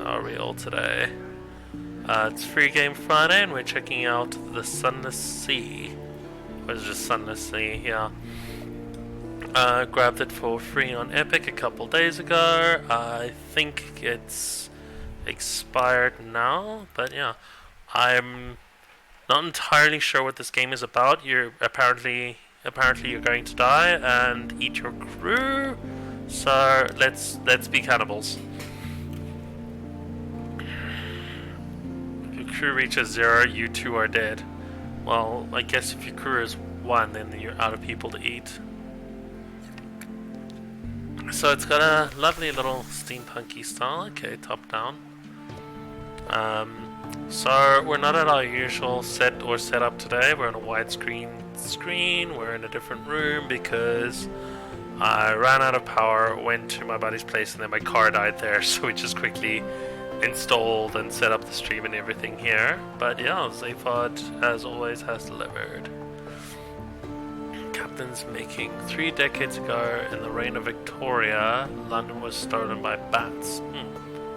are we all today? It's Free Game Friday, and we're checking out the Sunless Sea. Or is it just Sunless Sea? Yeah. Grabbed it for free on Epic a couple days ago. I think it's expired now, but yeah. I'm not entirely sure what this game is about. You're apparently you're going to die and eat your crew. So let's be cannibals. If your crew reaches 0, you two are dead. Well, I guess if your crew is 1, then you're out of people to eat. So it's got a lovely little steampunky style. Okay, top down. So we're not at our usual set or setup today. We're on a widescreen screen. We're in a different room because I ran out of power, went to my buddy's place, and then my car died there. So we just quickly installed and set up the stream and everything here. But yeah, Zaphod, as always, has delivered. Captain's making. 3 decades ago, in the reign of Victoria, London was stolen by bats.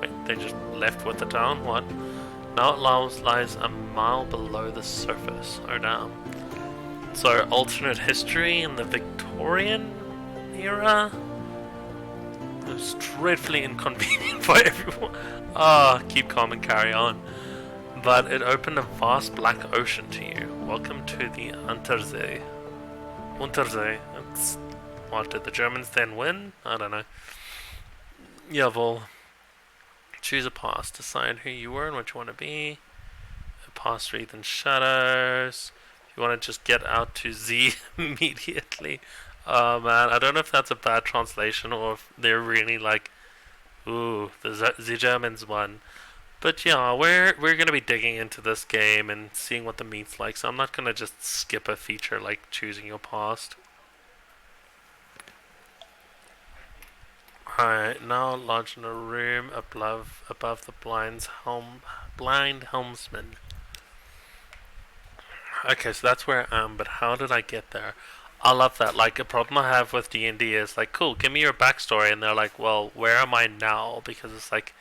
Wait, they just left with the town? What? Now it lies a mile below the surface. Oh damn. So, alternate history in the Victorian era? It was dreadfully inconvenient for everyone. Keep calm and carry on. But it opened a vast black ocean to you. Welcome to the Untersee. Untersee. What, did the Germans then win? I don't know. Jawohl. Choose a past. Decide who you were and what you want to be. A past wreathed in shadows. If you want to just get out to Z immediately. Oh man, I don't know if that's a bad translation or if they're really like, ooh, the Germans won. But yeah, we're gonna be digging into this game and seeing what the meat's like. So I'm not gonna just skip a feature like choosing your past. Alright, now lodged in a room above the blind helmsman. Okay, so that's where I am, but how did I get there? I love that. Like, a problem I have with D&D is like, cool, give me your backstory, and they're like, well, where am I now? Because it's like,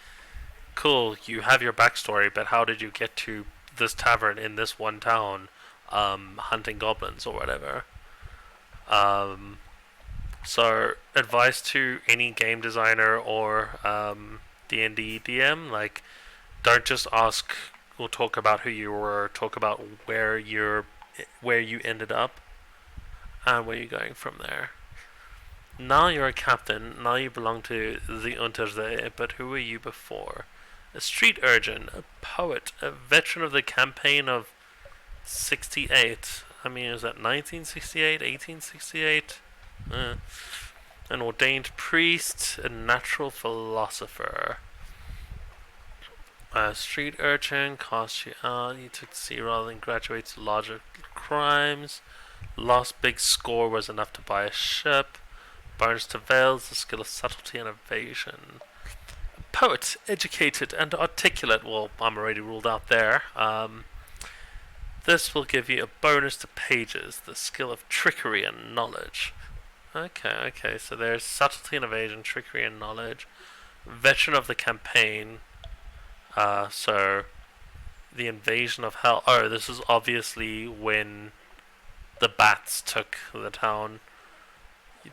cool, you have your backstory, but how did you get to this tavern in this one town, hunting goblins or whatever? So, advice to any game designer or D&D DM, like, don't just ask or talk about who you were, talk about where you ended up and where you're going from there. Now you're a captain, now you belong to the Untersee, but who were you before? A street urchin, a poet, a veteran of the campaign of 68. I mean, is that 1968, 1868? An ordained priest, a natural philosopher. A street urchin, cast you out, you took the sea rather than graduate to larger crimes. Last big score was enough to buy a ship. Bonus to veils, the skill of subtlety and evasion. Poet, educated and articulate. Well, I'm already ruled out there. This will give you a bonus to pages, the skill of trickery and knowledge. Okay, so there's subtlety and evasion, trickery and knowledge. Veteran of the campaign. So the invasion of hell. Oh, this is obviously when the bats took the town.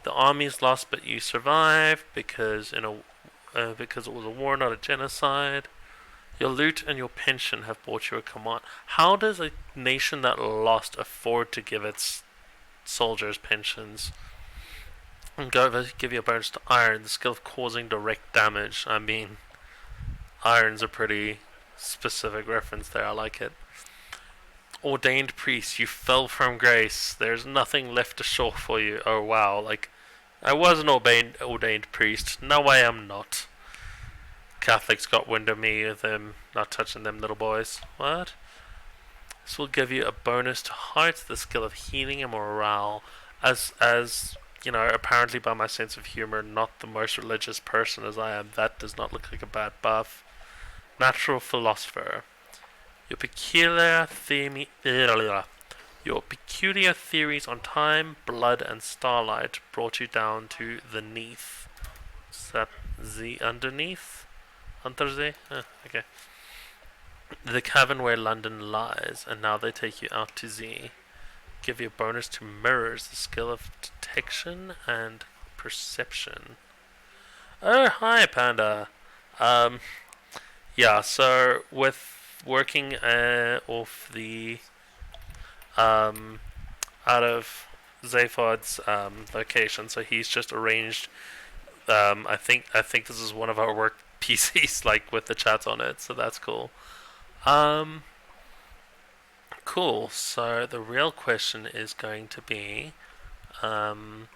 The army's lost, but you survived because because it was a war, not a genocide. Your loot and your pension have bought you a command. How does a nation that lost afford to give its soldiers pensions? And give you a bonus to iron, the skill of causing direct damage. I mean, iron's a pretty specific reference there. I like it. Ordained priest, you fell from grace. There's nothing left ashore for you. Oh wow, like, I was an ordained priest. No, I am not. Catholics got wind of me with them not touching them little boys. What? This will give you a bonus to heart, the skill of healing and morale. As you know, apparently by my sense of humor, not the most religious person as I am, that does not look like a bad buff. Natural philosopher. Your peculiar theories on time, blood, and starlight brought you down to the neath. Is that the underneath? On Thursday? Okay. The cavern where London lies, and now they take you out to Z. Give you a bonus to mirrors, the skill of detection and perception. Oh, hi, Panda. Um, yeah, so with working off the um, out of Zaphod's location, so he's just arranged. I think this is one of our work PCs, like with the chat on it, so that's cool. Um, cool. So the real question is going to be, um,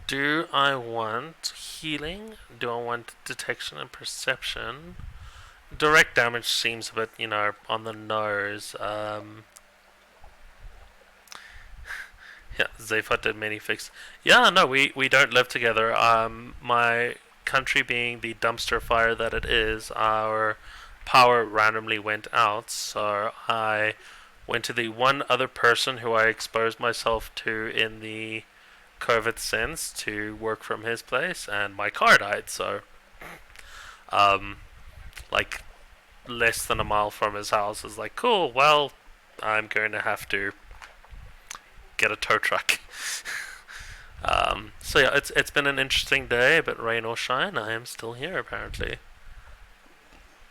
do I want healing? Do I want detection and perception? Direct damage seems a bit, on the nose. Yeah, Zephyr did many fix. Yeah, no, we don't live together. My country being the dumpster fire that it is, our power randomly went out, so I went to the one other person who I exposed myself to in the COVID sense to work from his place, and my car died. So, um, like less than a mile from his house is like cool. Well, I'm going to have to get a tow truck. So yeah, it's been an interesting day, but rain or shine, I am still here apparently.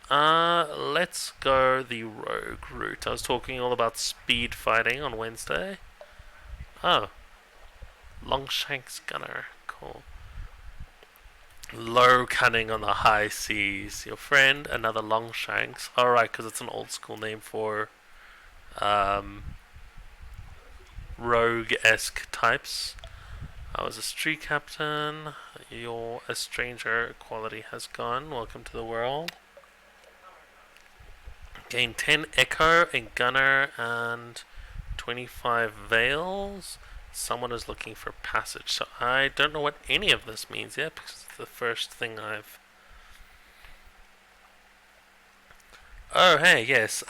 Let's go the rogue route. I was talking all about speed fighting on Wednesday. Oh, Longshanks Gunner, cool. Low cunning on the high seas. Your friend, another Longshanks. Alright, because it's an old school name for rogue-esque types. I was a street captain. Your a stranger quality has gone. Welcome to the world. Gain 10 echo, a gunner, and 25 veils. Someone is looking for passage. So I don't know what any of this means yet because it's the first thing I've. Oh hey, yes.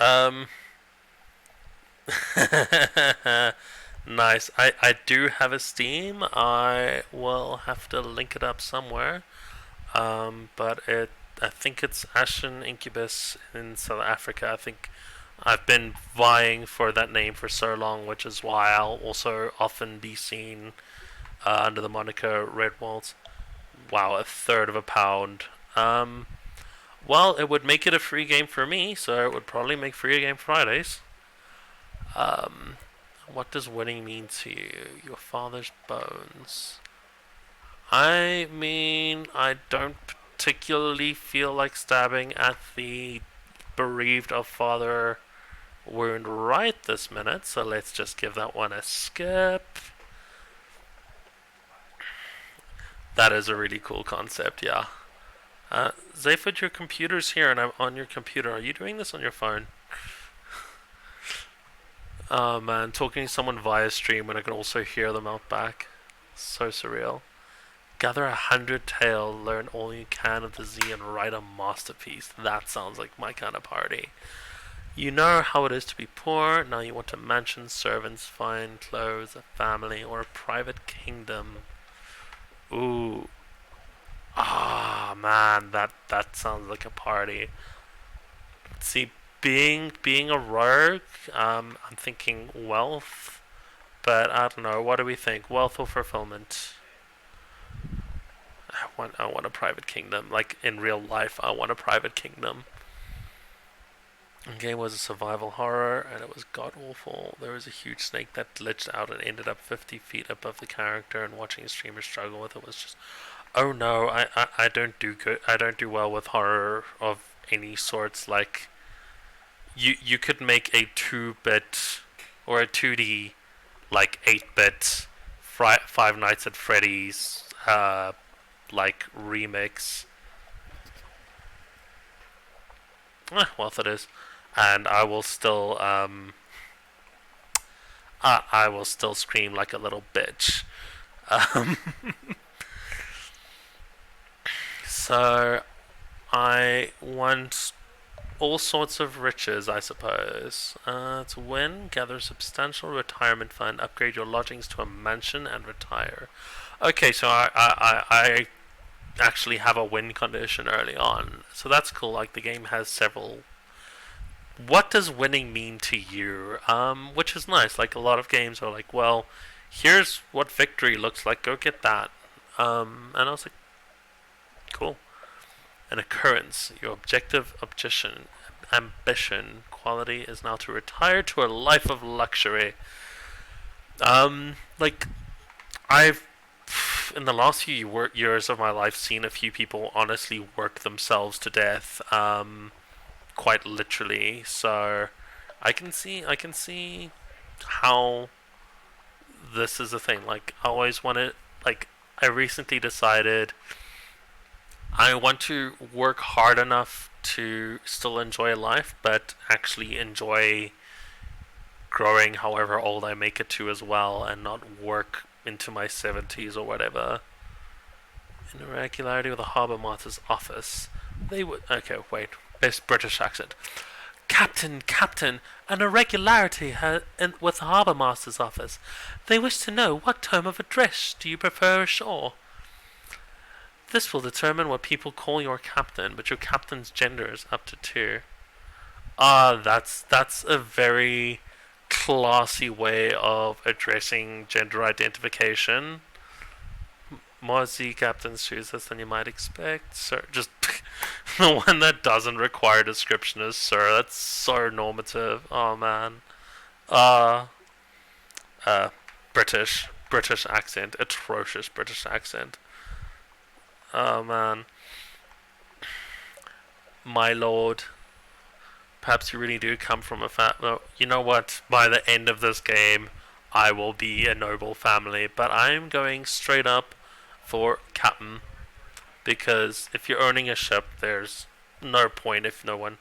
Nice. I do have a Steam. I will have to link it up somewhere. But I think it's Ashen Incubus in South Africa. I think I've been vying for that name for so long, which is why I'll also often be seen under the moniker Red Waltz. Wow, a third of a pound. Well, it would make it a free game for me, so it would probably make free game Fridays. What does winning mean to you? Your father's bones. I mean, I don't particularly feel like stabbing at the bereaved of father wound right this minute, so let's just give that one a skip. That is a really cool concept, yeah. Zaphod, your computer's here and I'm on your computer. Are you doing this on your phone? Oh man, talking to someone via stream when I can also hear them out back. So surreal. Gather 100 tail, learn all you can of the Z, and write a masterpiece. That sounds like my kind of party. You know how it is to be poor. Now you want a mansion, servants, fine clothes, a family, or a private kingdom. Ooh. Ah, man, that sounds like a party. See, being a rogue, I'm thinking wealth, but I don't know. What do we think? Wealth or fulfillment? I want a private kingdom. Like in real life, I want a private kingdom. The game was a survival horror, and it was god awful. There was a huge snake that glitched out and ended up 50 feet above the character, and watching a streamer struggle with it was just, oh no, I don't do good. I don't do well with horror of any sorts. Like, you could make a 2-bit or a 2D, like 8-bit Five Nights at Freddy's, like remix. Wealth it is, and I will still I will still scream like a little bitch. Um, so I want all sorts of riches, I suppose. To win, gather a substantial retirement fund, upgrade your lodgings to a mansion, and retire. Okay, so I actually have a win condition early on. So that's cool. Like the game has several. What does winning mean to you? Which is nice. Like a lot of games are like, well, here's what victory looks like. Go get that. And I was like, cool. An occurrence. Your objective ambition quality is now to retire to a life of luxury. Like I've in the last few years of my life seen a few people honestly work themselves to death, quite literally. So I can see how this is a thing. Like I always wanted. Like I recently decided I want to work hard enough to still enjoy life, but actually enjoy growing however old I make it to as well, and not work into my 70s or whatever. An irregularity with the harbour master's office. They would. Okay, wait. Best British accent. Captain, an irregularity with the harbour master's office. They wish to know what term of address do you prefer ashore. This will determine what people call your captain, but your captain's gender is up to 2. That's a very classy way of addressing gender identification. More Z captains choose this than you might expect. Sir, just the one that doesn't require description is sir. That's so normative. Oh man. Uh, uh, British accent, atrocious British accent. Oh man, my lord. Perhaps you really do come from a no, you know what? By the end of this game, I will be a noble family. But I'm going straight up for captain because if you're owning a ship, there's no point if no one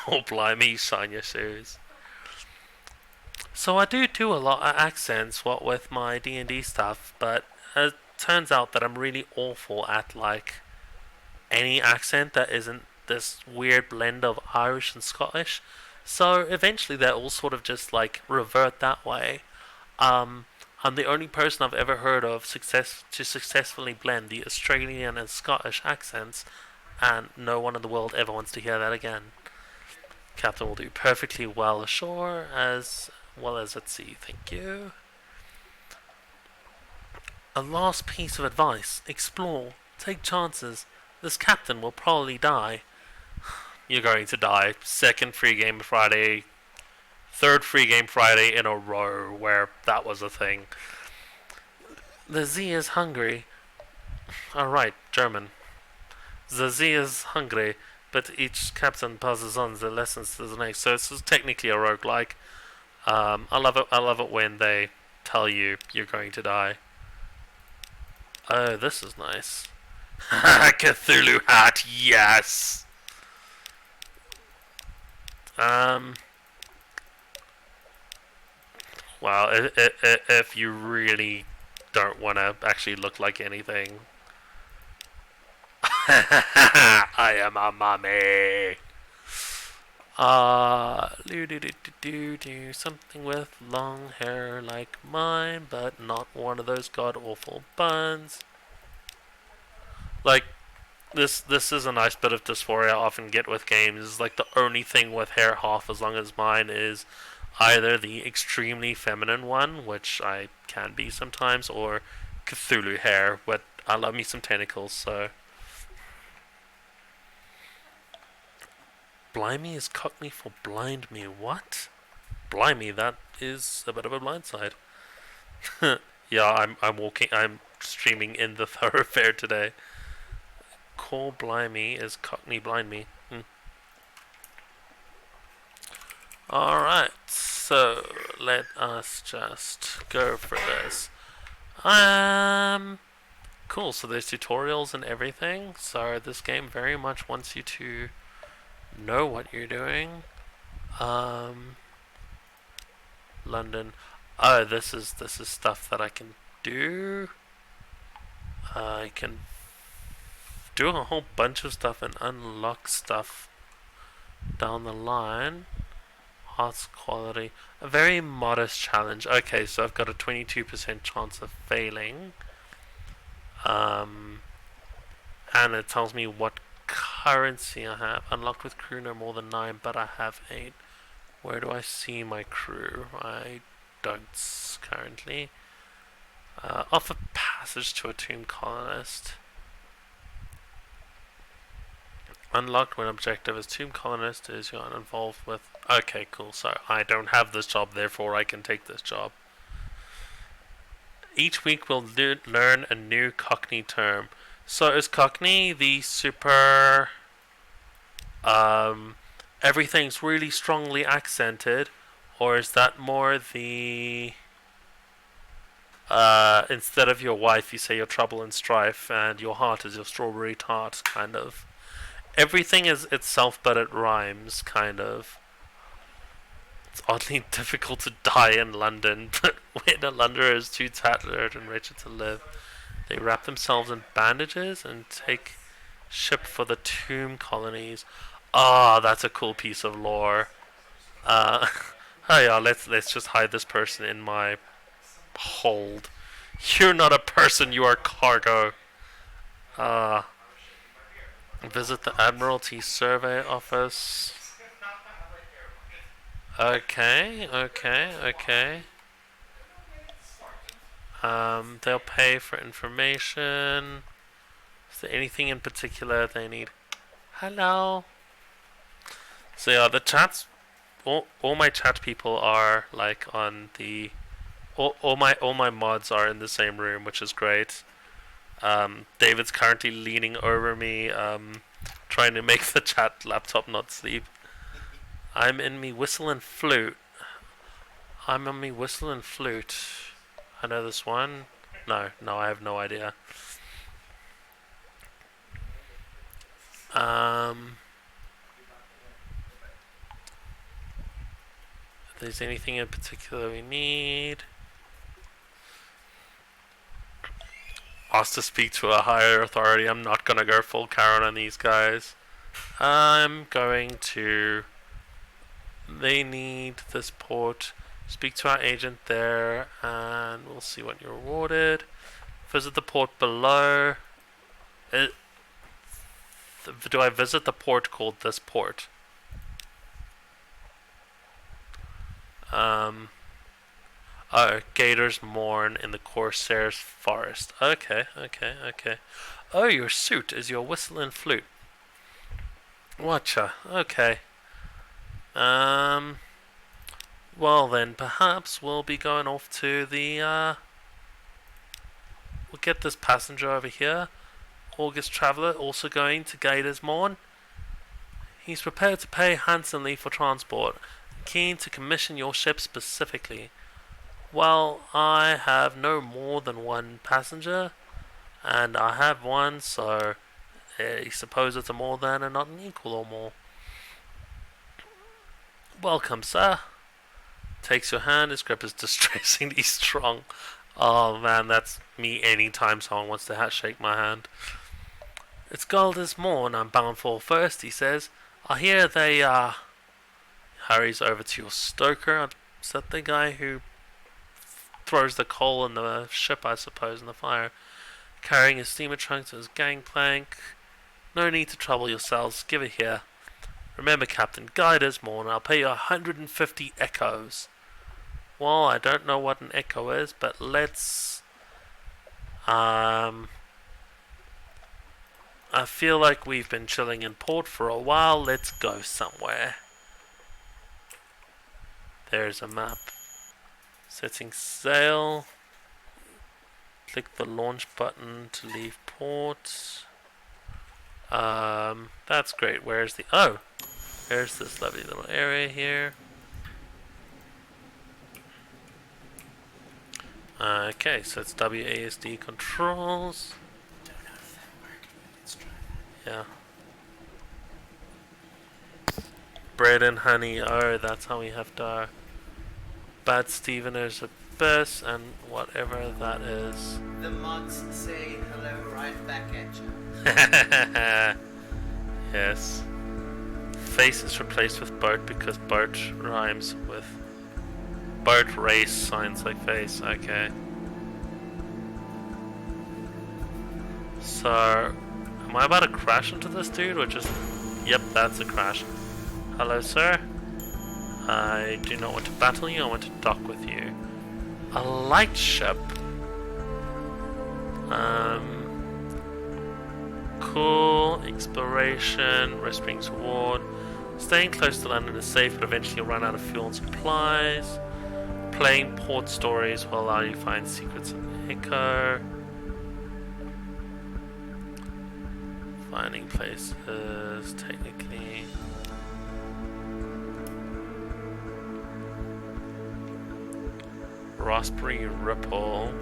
God blimey sign your shoes. So I do a lot of accents what with my D&D stuff, but it turns out that I'm really awful at like any accent that isn't this weird blend of Irish and Scottish. So eventually they all sort of just like revert that way. Um, I'm the only person I've ever heard of successfully blend the Australian and Scottish accents, and no one in the world ever wants to hear that again. Captain will do perfectly well ashore as well as at sea. Thank you. A last piece of advice: explore, take chances. This captain will probably die. You're going to die. Second free game Friday, third free game Friday in a row where that was a thing. The Z is hungry. Alright, German. The Z is hungry, but each captain passes on the lessons to the next. So it's technically a roguelike. I love it. I love it when they tell you you're going to die. Oh, this is nice. Cthulhu hat, yes. Well, if you really don't want to actually look like anything, I am a mummy. Do something with long hair like mine, but not one of those god awful buns. Like this is a nice bit of dysphoria I often get with games. Is like the only thing with hair half as long as mine is either the extremely feminine one, which I can be sometimes, or Cthulhu hair. But I love me some tentacles, so. Blimey is Cockney for blind me. What? Blimey, that is a bit of a blindside. Yeah, I'm streaming in the thoroughfare today. Call blimey is Cockney blind me. Alright, so let us just go for this. Cool, so there's tutorials and everything. So this game very much wants you to know what you're doing. London. Oh, this is stuff that I can do. I can do a whole bunch of stuff and unlock stuff down the line. Arts quality. A very modest challenge. Okay, so I've got a 22% chance of failing. And it tells me what currency I have. Unlocked with crew no more than 9, but I have 8. Where do I see my crew? I don't currently. Offer passage to a tomb colonist. Unlocked when objective as tomb colonist is you're uninvolved with. Okay, cool. So I don't have this job, therefore I can take this job. Each week we'll learn a new Cockney term. So is Cockney the super everything's really strongly accented, or is that more the instead of your wife you say your trouble and strife and your heart is your strawberry tart kind of? Everything is itself but it rhymes kind of. It's oddly difficult to die in London, but when a Londoner is too tattered and wretched to live, they wrap themselves in bandages and take ship for the tomb colonies. Ah, that's a cool piece of lore. Oh yeah, let's just hide this person in my hold. You're not a person, you are cargo. Visit the Admiralty Survey Office. Okay. They'll pay for information. Is there anything in particular they need? Hello. So yeah, the chats, all my chat people are like on the, all my mods are in the same room, which is great. David's currently leaning over me, trying to make the chat laptop not sleep. I'm in me whistle and flute. I'm on me whistle and flute. I know this one. No, I have no idea. If there's anything in particular we need. Asked to speak to a higher authority. I'm not gonna go full Karen on these guys. I'm going to. They need this port. Speak to our agent there, and we'll see what you're awarded. Visit the port below. Do I visit the port called this port? Oh, Gators mourn in the Corsair's forest. Okay. Oh, your suit is your whistle and flute. Watcha. Okay. Well then, perhaps we'll be going off to the, we'll get this passenger over here. August Traveller, also going to Gators Morn. He's prepared to pay handsomely for transport, keen to commission your ship specifically. Well, I have no more than one passenger, and I have one, so I suppose it's a more than and not an equal or more. Welcome, sir. Takes your hand, his grip is distressingly strong. Oh man, that's me anytime someone wants to shake my hand. It's Galder's Morn I'm bound for first, he says. I hear they, hurries over to your stoker. Is that the guy who throws the coal in the ship, I suppose, in the fire? Carrying his steamer trunk to his gangplank. No need to trouble yourselves, give it here. Remember, Captain, guide us more, and I'll pay you 150 echoes. Well, I don't know what an echo is, but let's... I feel like we've been chilling in port for a while. Let's go somewhere. There's a map. Setting sail. Click the launch button to leave port. That's great. Where's the... Oh! There's this lovely little area here. Okay, so it's WASD controls. Don't know if that worked, but let's try Yeah. that. Bread and honey. Oh, that's how we have to... Bad Stevener's Abyss and whatever that is. The mods say hello right back at you. Yes. Face is replaced with boat because boat rhymes with boat race signs like face. Okay. So Am I about to crash into this dude or just... Yep, that's a crash. Hello, sir. I do not want to battle you, I want to dock with you. A light ship. Cool. Exploration. Respiring toward. Staying close to London is safe, but eventually you'll run out of fuel and supplies. Playing port stories will allow you to find secrets of Echo. Finding places, technically. Raspberry Ripple.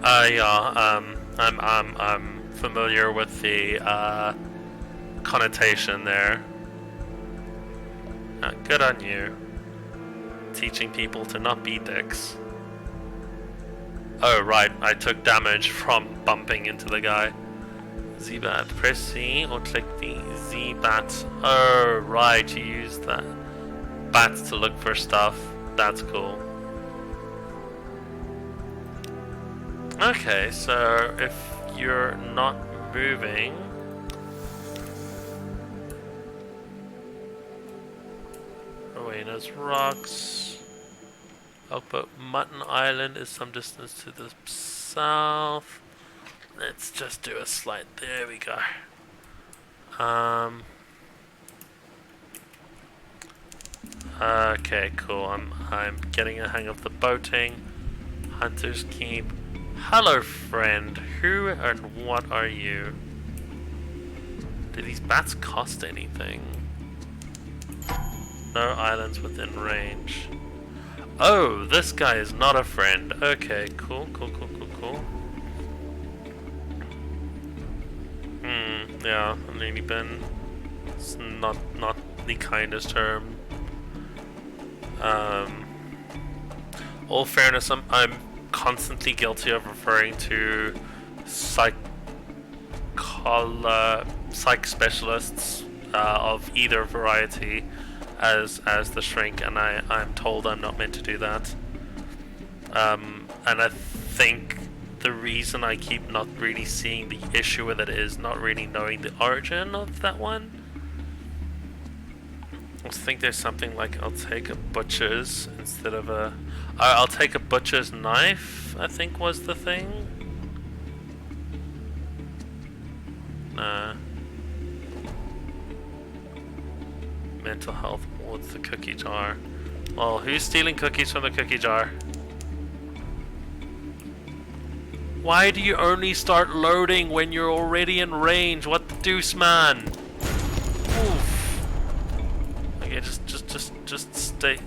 Yeah, I'm familiar with the connotation there. Good on you. Teaching people to not be dicks. Oh right, I took damage from bumping into the guy. Z-Bat. Press C or click the Z-Bat. Oh right, you use that bats to look for stuff. That's cool. Okay, so if you're not moving... Arena's rocks. But Mutton Island is some distance to the south. Let's just do a slide. There we go. Okay, cool. I'm getting a hang of the boating. Hunter's Keep. Hello, friend. Who and what are you? Do these bats cost anything? No islands within range. Oh, this guy is not a friend. Okay, cool. Yeah, I've only been... It's not the kindest term. All fairness, I'm constantly guilty of referring to psych specialists of either variety as the shrink, and I'm told I'm not meant to do that. And I think the reason I keep not really seeing the issue with it is not really knowing the origin of that one. I think there's something like I'll take a butcher's instead of a... I'll take a butcher's knife, I think was the thing. Nah. Mental health wards the cookie jar. Well, who's stealing cookies from the cookie jar? Why do you only start loading when you're already in range? What the deuce, man? Oof. Okay, just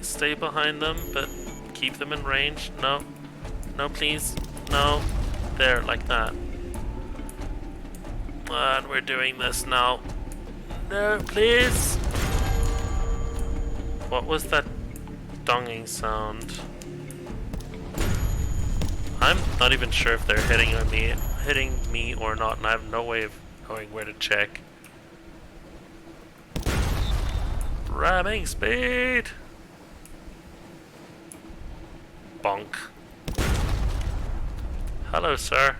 stay behind them, but keep them in range. No, please, no. There, like that. And we're doing this now. No, please. What was that donging sound? I'm not even sure if they're hitting me or not, and I have no way of knowing where to check. Ramming speed! Bonk. Hello, sir.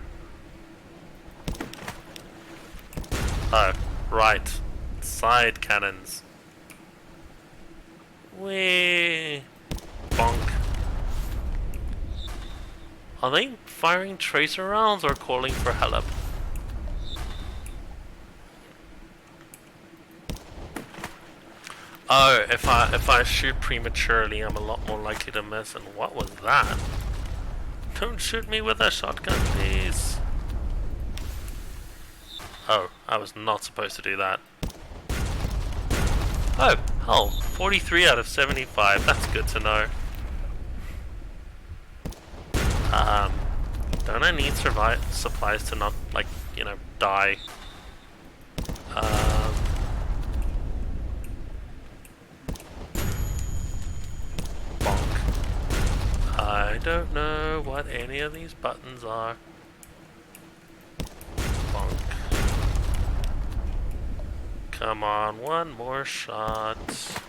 Oh, right. Side cannons. Whee! Bonk. Are they firing tracer rounds or calling for help? Oh, if I shoot prematurely, I'm a lot more likely to miss. And what was that? Don't shoot me with a shotgun, please. Oh, I was not supposed to do that. Oh, hell, 43 out of 75. That's good to know. Don't I need supplies to not, like, you know, die? Bonk. I don't know what any of these buttons are. Bonk. Come on, one more shot.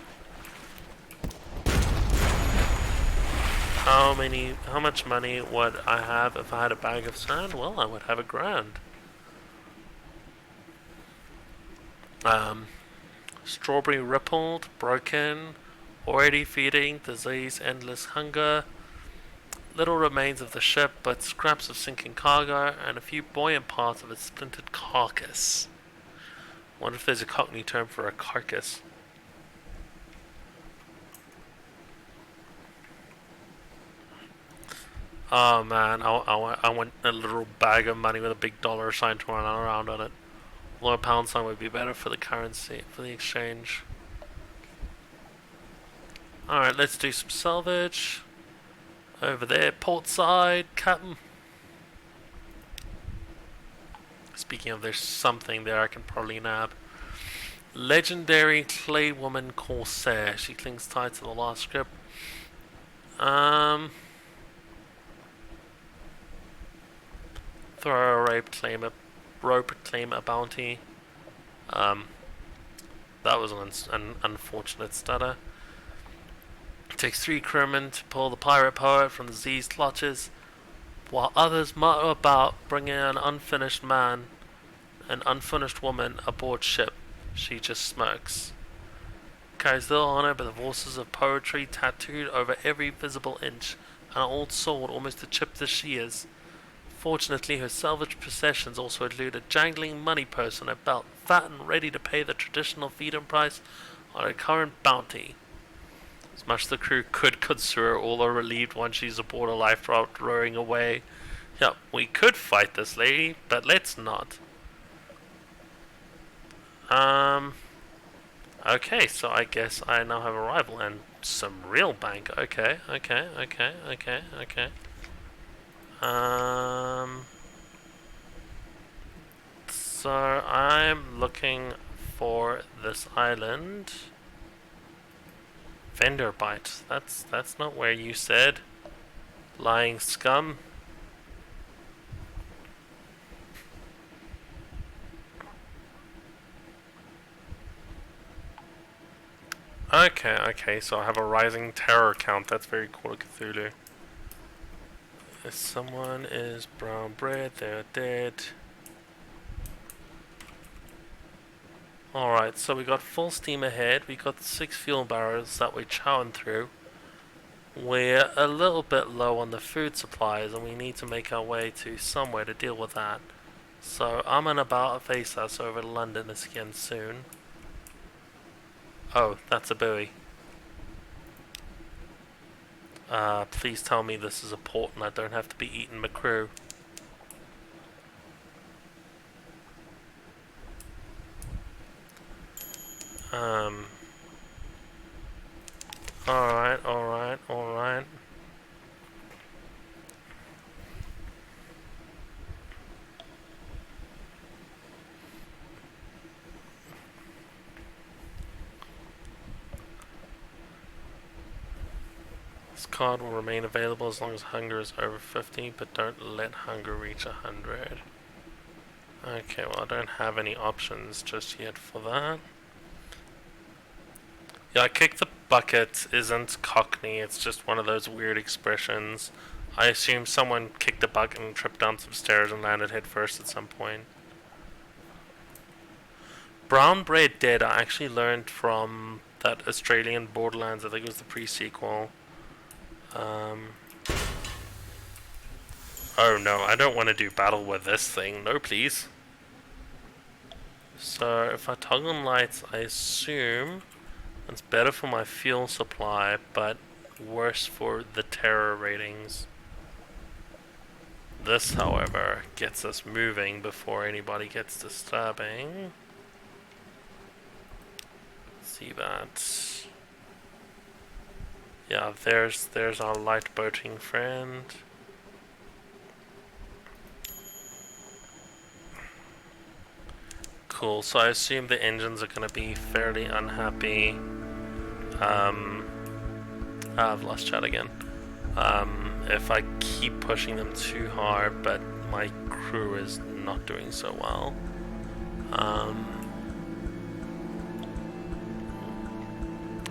How much money would I have if I had a bag of sand? Well, I would have $1,000. Strawberry rippled, broken, already feeding, disease, endless hunger. Little remains of the ship, but scraps of sinking cargo, and a few buoyant parts of its splintered carcass. Wonder if there's a Cockney term for a carcass. Oh man, I want a little bag of money with a big dollar sign to run around on it. Although a pound sign would be better for the currency, for the exchange. Alright, let's do some salvage. Over there, port side, Captain. Speaking of, there's something there I can probably nab. Legendary clay woman corsair. She clings tight to the last script. Throw a rope, claim a bounty. That was an unfortunate stutter. It takes 3 crewmen to pull the pirate poet from the Z's clutches, while others mutter about bringing an unfinished man, an unfinished woman aboard ship. She just smirks. Carries little honor but the voices of poetry tattooed over every visible inch, and an old sword almost as chipped as she is. Fortunately, her salvaged possessions also include a jangling money purse on her belt, fat and ready to pay the traditional feed-in price on her current bounty. As much as the crew could consider, all are relieved once she's aboard a lifeboat rowing away. Yeah, we could fight this lady, but let's not. Okay, so I guess I now have a rival and some real bank. Okay. So I'm looking for this island. Vendor bite. That's not where you said. Lying scum. Okay, so I have a rising terror count. That's very Call of Cthulhu. If someone is brown bread, they're dead. Alright, so we got full steam ahead. We got 6 fuel barrels that we're chowing through. We're a little bit low on the food supplies, and we need to make our way to somewhere to deal with that. So I'm about to face us over to London again soon. Oh, that's a buoy. Please tell me this is a port and I don't have to be eating my crew. Alright. This card will remain available as long as hunger is over 50, but don't let hunger reach 100. Okay, well I don't have any options just yet for that. Yeah, I kick the bucket isn't Cockney, it's just one of those weird expressions. I assume someone kicked the bucket and tripped down some stairs and landed head first at some point. Brown Bread Dead I actually learned from that Australian Borderlands, I think it was the pre-sequel. Oh no, I don't want to do battle with this thing, no please. So if I toggle on lights, I assume it's better for my fuel supply, but worse for the terror ratings. This, however, gets us moving before anybody gets disturbing. See that. Yeah, there's our light boating friend. Cool, so I assume the engines are gonna be fairly unhappy. I've lost chat again. If I keep pushing them too hard, but my crew is not doing so well.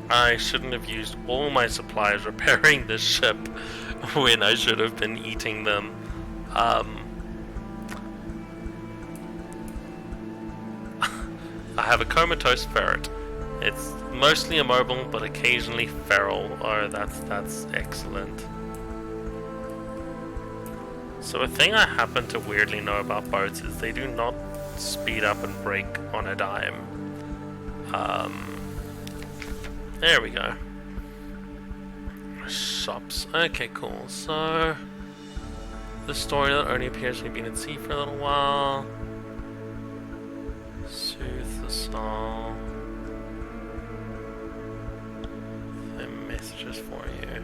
I shouldn't have used all my supplies repairing this ship. when I should have been eating them. Um, I have a comatose ferret. It's mostly immobile, but occasionally feral. Oh, that's excellent. So a thing I happen to weirdly know about boats is they do not speed up and brake on a dime. There we go. Shops. Okay, cool. So the story that only appears when you've been at sea for a little while. Soothe the soul. The messages for you.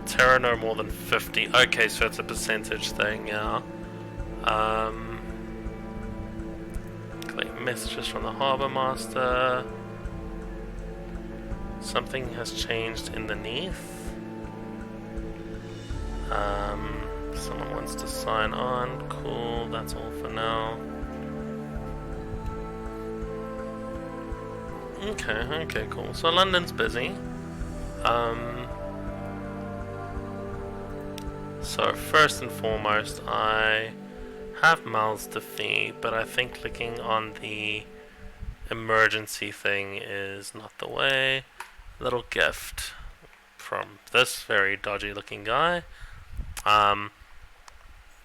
Terror no more than 50. Okay, so it's a percentage thing, yeah. Collect messages from the harbour master. Something has changed underneath. Someone wants to sign on. Cool, that's all for now. Okay, cool. So London's busy. So first and foremost, I have mouths to feed, but I think clicking on the emergency thing is not the way. Little gift from this very dodgy looking guy.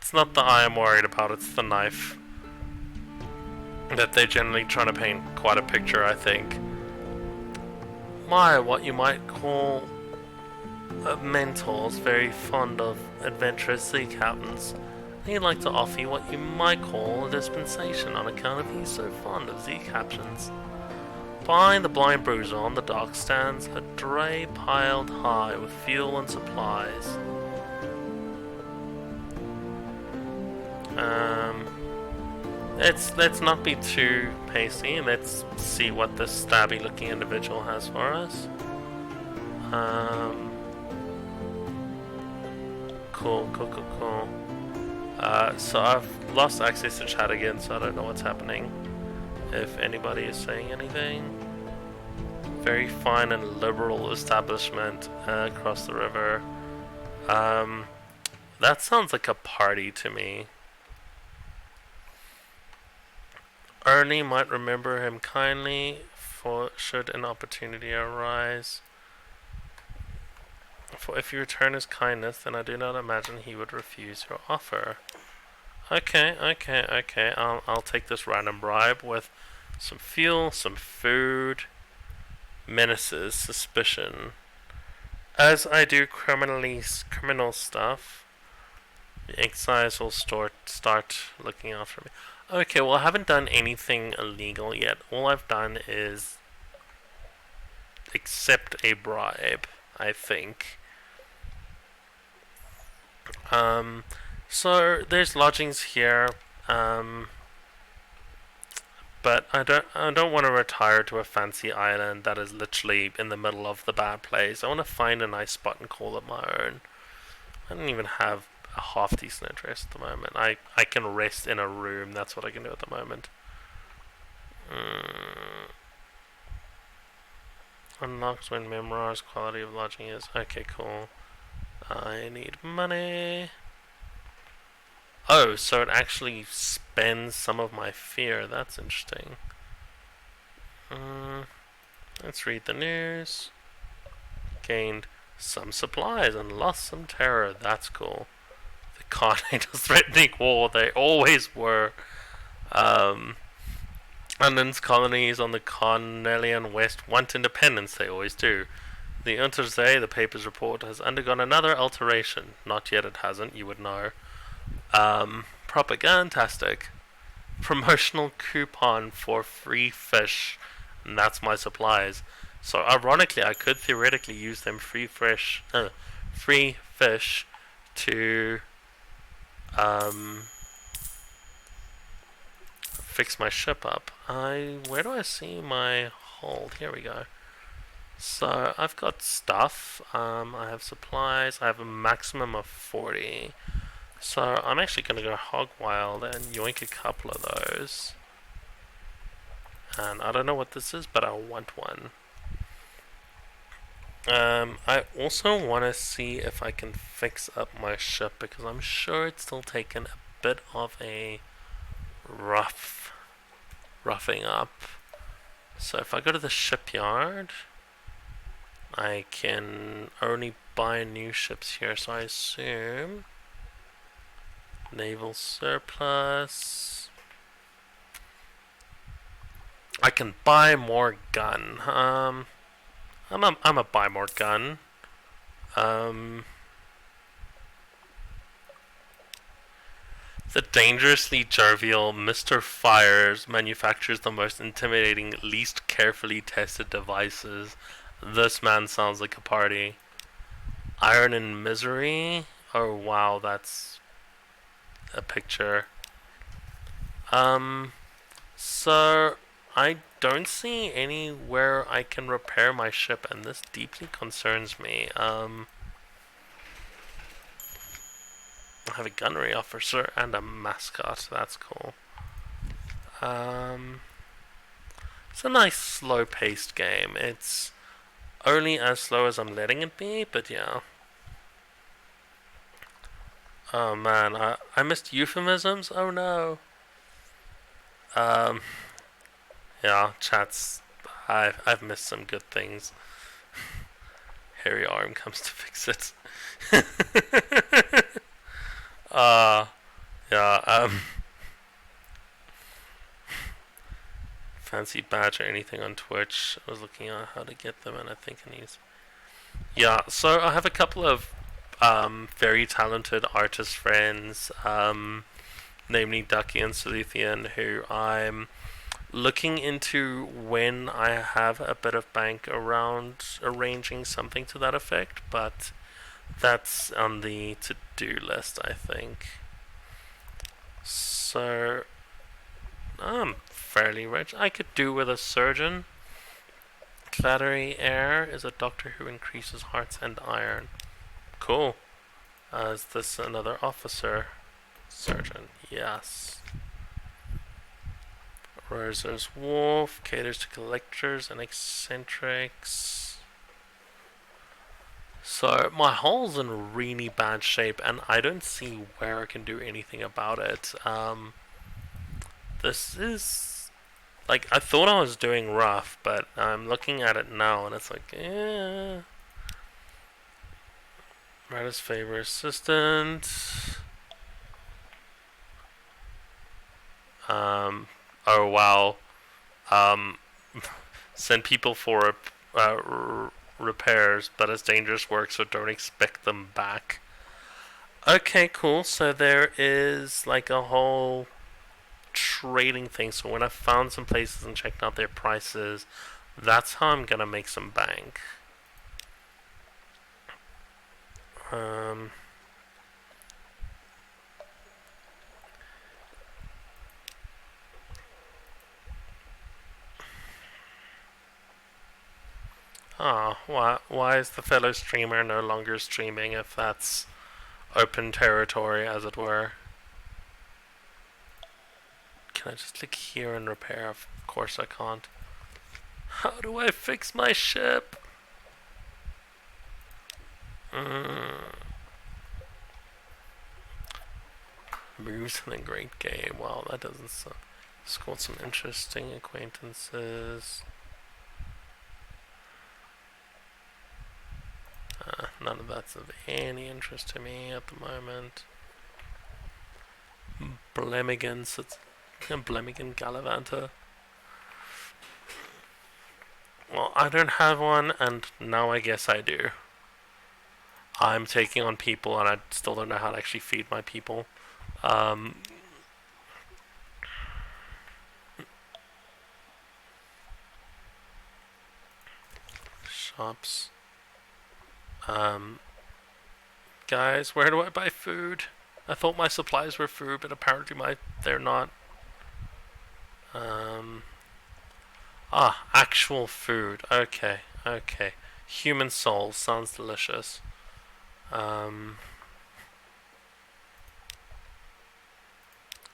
It's not the eye I'm worried about, it's the knife. That they're generally trying to paint quite a picture, I think. What you might call mentors, very fond of adventurous sea captains. He'd like to offer you what you might call a dispensation on account of he's so fond of sea captains. Behind the blind bruiser on the dock stands a dray piled high with fuel and supplies. Let's not be too pacey. Let's see what this stabby looking individual has for us. Cool. So I've lost access to chat again, so I don't know what's happening. If anybody is saying anything. Very fine and liberal establishment across the river. That sounds like a party to me. Ernie might remember him kindly for should an opportunity arise. For if you return his kindness, then I do not imagine he would refuse your offer. Okay. I'll take this random bribe with some fuel, some food, menaces, suspicion. As I do criminal stuff, the excise will start looking after me. Okay, well I haven't done anything illegal yet. All I've done is accept a bribe, I think. So there's lodgings here, but I don't want to retire to a fancy island that is literally in the middle of the bad place. I want to find a nice spot and call it my own. I don't even have a half decent address at the moment. I can rest in a room. That's what I can do at the moment. Unlocks when memorized quality of lodging is. Okay, cool. I need money. Oh, so it actually spends some of my fear. That's interesting. Let's read the news. Gained some supplies and lost some terror. That's cool. The Carnators threatening war. They always were. London's colonies on the Cornelian West want independence. They always do. The Untersee, the paper's report, has undergone another alteration. Not yet, it hasn't. You would know. Propagantastic. Promotional coupon for free fish. And that's my supplies. So ironically, I could theoretically use them free fish to fix my ship up. Where do I see my hold? Here we go. So I've got stuff. I have supplies. I have a maximum of 40. So I'm actually going to go hog wild and yoink a couple of those. And I don't know what this is, but I want one. I also want to see if I can fix up my ship because I'm sure it's still taking a bit of a rough roughing up. So if I go to the shipyard, I can only buy new ships here. So I assume naval surplus. I can buy more gun. I'm a buy more gun. Um, the dangerously jovial Mr. Fires manufactures the most intimidating, least carefully tested devices. This man sounds like a party. Iron and Misery. Oh wow, that's a picture. Um, so I don't see anywhere I can repair my ship, and this deeply concerns me. I have a gunnery officer and a mascot. That's cool. Um, it's a nice slow-paced game. It's only as slow as I'm letting it be, but yeah. Oh man, I missed euphemisms. Oh no. Um, yeah, chats. I've missed some good things. Hairy arm comes to fix it. uh, yeah. Fancy badge or anything on Twitch. I was looking at how to get them, and I think I need. Yeah, so I have a couple of very talented artist friends, namely Ducky and Saluthian, who I'm looking into when I have a bit of bank around arranging something to that effect, but that's on the to-do list, I think. So I'm fairly rich. I could do with a surgeon. Clattery Air is a doctor who increases hearts and iron. Cool. Is this another officer? Surgeon. Yes. Roser's Wolf caters to collectors and eccentrics. So my hull's in really bad shape, and I don't see where I can do anything about it. This is like I thought I was doing rough, but I'm looking at it now, and it's like, eh. Writer's favor assistant. Oh wow. Um, send people for repairs, but it's dangerous work, so don't expect them back. Okay, cool. So there is like a whole trading thing. So when I found some places and checked out their prices, that's how I'm gonna make some bank. Um, why is the fellow streamer no longer streaming if that's open territory, as it were? Can I just click here and repair? Of course I can't. How do I fix my ship? Moves in a great game. Wow, that doesn't suck. Scored some interesting acquaintances. None of that's of any interest to me at the moment. Blemigan Gallivanter. Well, I don't have one, and now I guess I do. I'm taking on people, and I still don't know how to actually feed my people. Shops. Guys, where do I buy food? I thought my supplies were food, but apparently they're not. Actual food. Okay, okay. Human soul sounds delicious.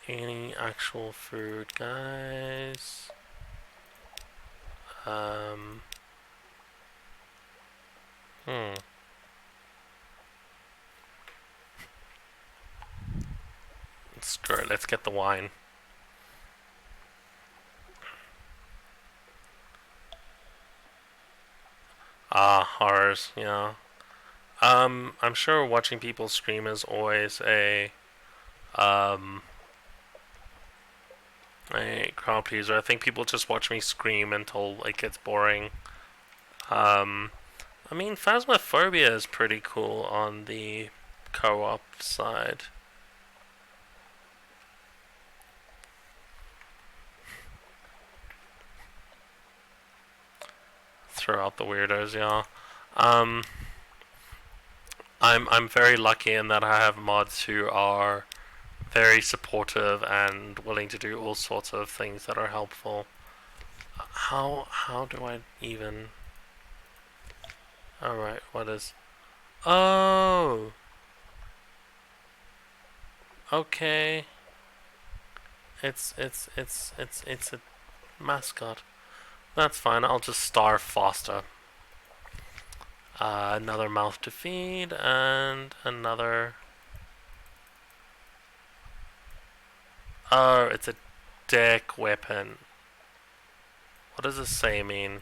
Any actual food, guys? Alright, let's get the wine. Ah, horrors, yeah. I'm sure watching people scream is always um, a crowd pleaser. I think people just watch me scream until it gets boring. Um, I mean, Phasmophobia is pretty cool on the co-op side. Throw out the weirdos, yeah. Um, I'm very lucky in that I have mods who are very supportive and willing to do all sorts of things that are helpful. How do I even? All right, what is? Oh, okay. It's a mascot. That's fine. I'll just starve faster. Another mouth to feed and another. Oh, it's a deck weapon. What does this say mean?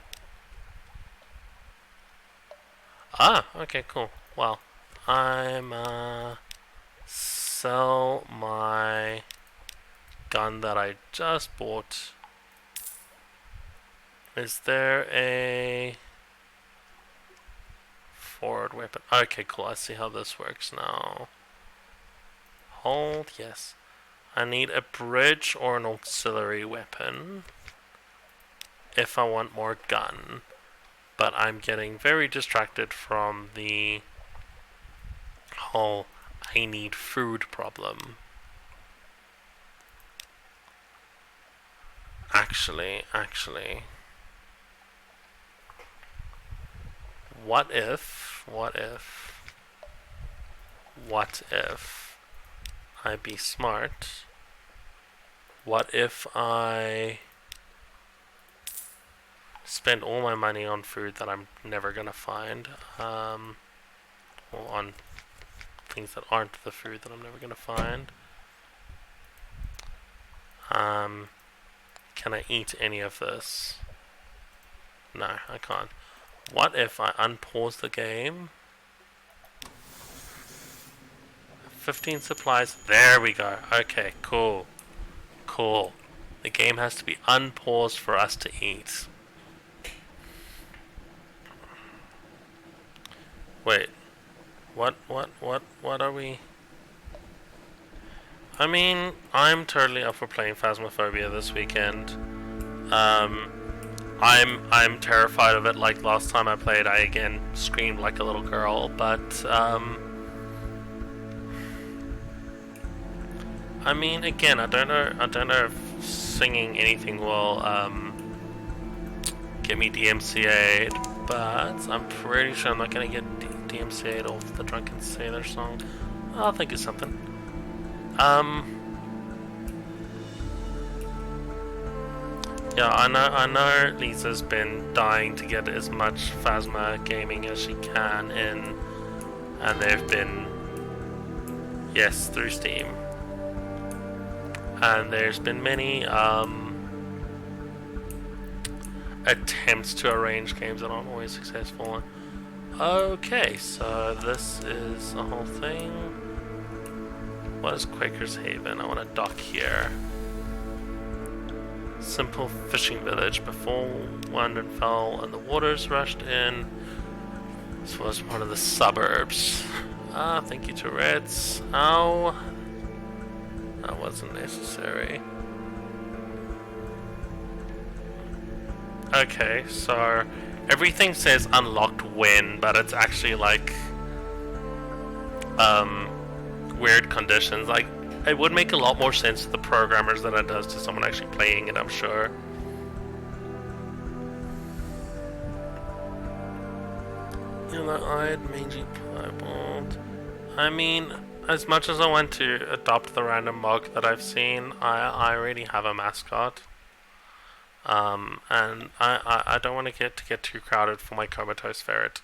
Ah, okay, cool. Well, I'm sell my gun that I just bought. Is there a forward weapon? Okay, cool. I see how this works now. Hold, yes. I need a bridge or an auxiliary weapon if I want more gun. But I'm getting very distracted from the whole I need food problem. Actually, what if I be smart? What if I spend all my money on food that I'm never gonna find? Or on things that aren't the food that I'm never gonna find. Can I eat any of this? No, I can't. What if I unpause the game? 15 supplies. There we go. Okay, cool. Cool. The game has to be unpaused for us to eat. Wait. What are we? I mean, I'm totally up for playing Phasmophobia this weekend. I'm terrified of it. Like last time I played, I again screamed like a little girl. But I mean, again, I don't know if singing anything will get me DMCA'd, but I'm pretty sure I'm not gonna get DMCA'd off the Drunken Sailor song. I'll think of something. Yeah, I know Lisa's been dying to get as much Phasma gaming as she can in, and they've been, yes, through Steam. And there's been many attempts to arrange games that aren't always successful. Okay, so this is a whole thing. What is Quaker's Haven? I want to dock here. Simple fishing village. Before London fell and the waters rushed in, this was one of the suburbs. Thank you to Reds. Ow. That wasn't necessary. Okay, so everything says unlocked when, but it's actually like weird conditions. Like, it would make a lot more sense to the programmers than it does to someone actually playing it, I'm sure. Yellow-eyed, mangy piebald. I mean, as much as I want to adopt the random mug that I've seen, I already have a mascot. And I don't want to get too crowded for my comatose ferret.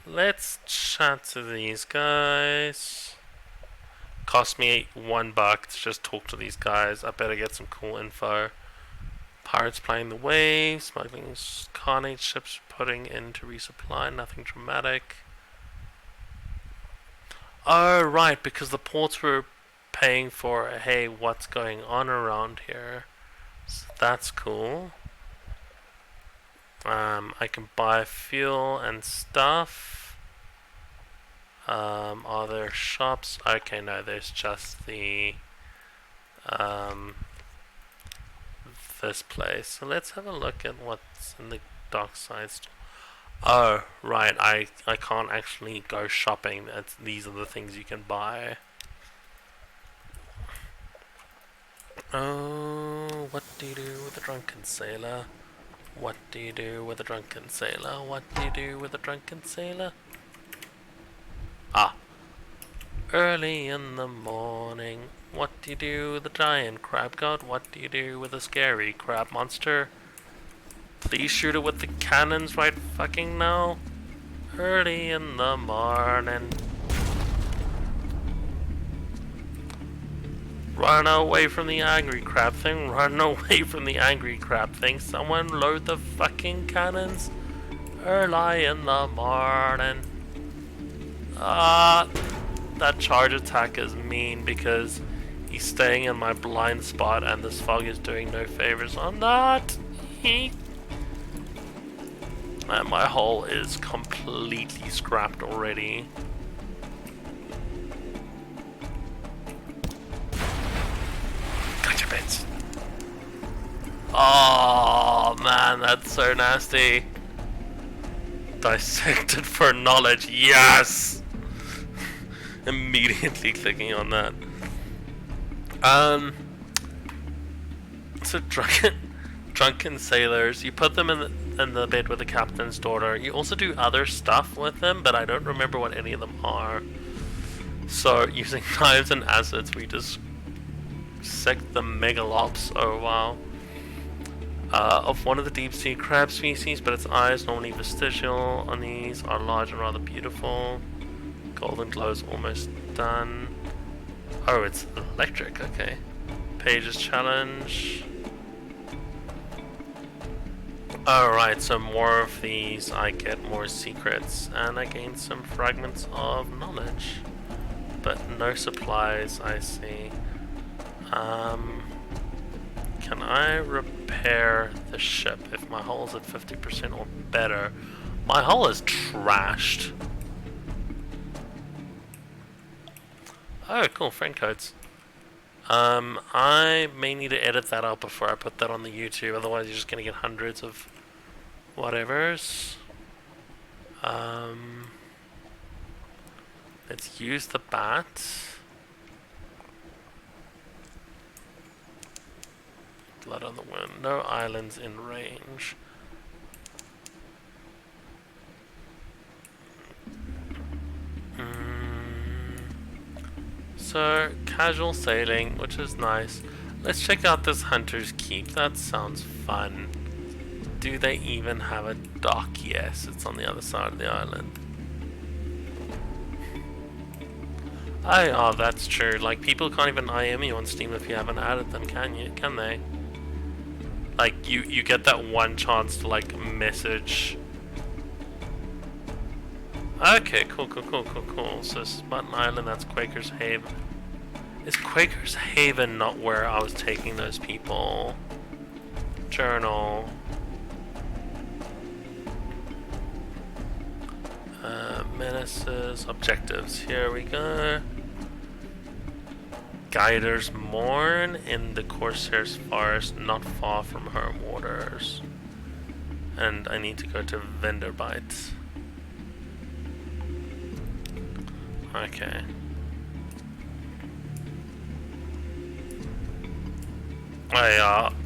Let's chat to these guys. Cost me $1 to just talk to these guys. I better get some cool info. Pirates playing the waves, smuggling carnage, ships putting in to resupply, nothing dramatic. Oh, right, because the ports were paying for, hey, what's going on around here. So that's cool. I can buy fuel and stuff. Are there shops? Okay, no, there's just the this place. So let's have a look at what's in the dockside store. Oh, right, I can't actually go shopping. These are the things you can buy. Oh, what do you do with a drunken sailor? What do you do with a drunken sailor? What do you do with a drunken sailor? Ah. Early in the morning. What do you do with a giant crab god? What do you do with a scary crab monster? Please shoot it with the cannons right fucking now. Early in the morning. Run away from the angry crab thing. Run away from the angry crab thing. Someone load the fucking cannons. Early in the morning. That charge attack is mean because he's staying in my blind spot and this fog is doing no favors on that. And my hull is completely scrapped already. Gotcha, bits. Oh man, that's so nasty. Dissected for knowledge, yes! Immediately clicking on that. So drunken sailors, you put them in the bed with the captain's daughter. You also do other stuff with them, but I don't remember what any of them are. So using knives and acids, we just dissect the megalops. Oh wow. Of one of the deep sea crab species, but its eyes, normally vestigial on these, are large and rather beautiful. Golden glow is almost done. Oh, it's electric, okay. Pages challenge. Alright, so more of these, I get more secrets, and I gain some fragments of knowledge. But no supplies, I see. Can I repair the ship if my hull's at 50% or better? My hull is trashed. Oh, cool, friend codes. I may need to edit that out before I put that on the YouTube, otherwise you're just gonna get hundreds of whatevers. Let's use the bat. Blood on the wind. No islands in range. So, casual sailing, which is nice. Let's check out this Hunter's Keep. That sounds fun. Do they even have a dock? Yes, it's on the other side of the island. Oh, that's true. Like, people can't even IM you on Steam if you haven't added them, can you? Can they? Like, you get that one chance to, like, message. Okay, cool. So, Sputton Island, that's Quaker's Haven. Is Quaker's Haven not where I was taking those people? Journal. Menaces, objectives. Here we go. Guider's Mourn in the Corsair's Forest, not far from her waters. And I need to go to Venderbite. Okay.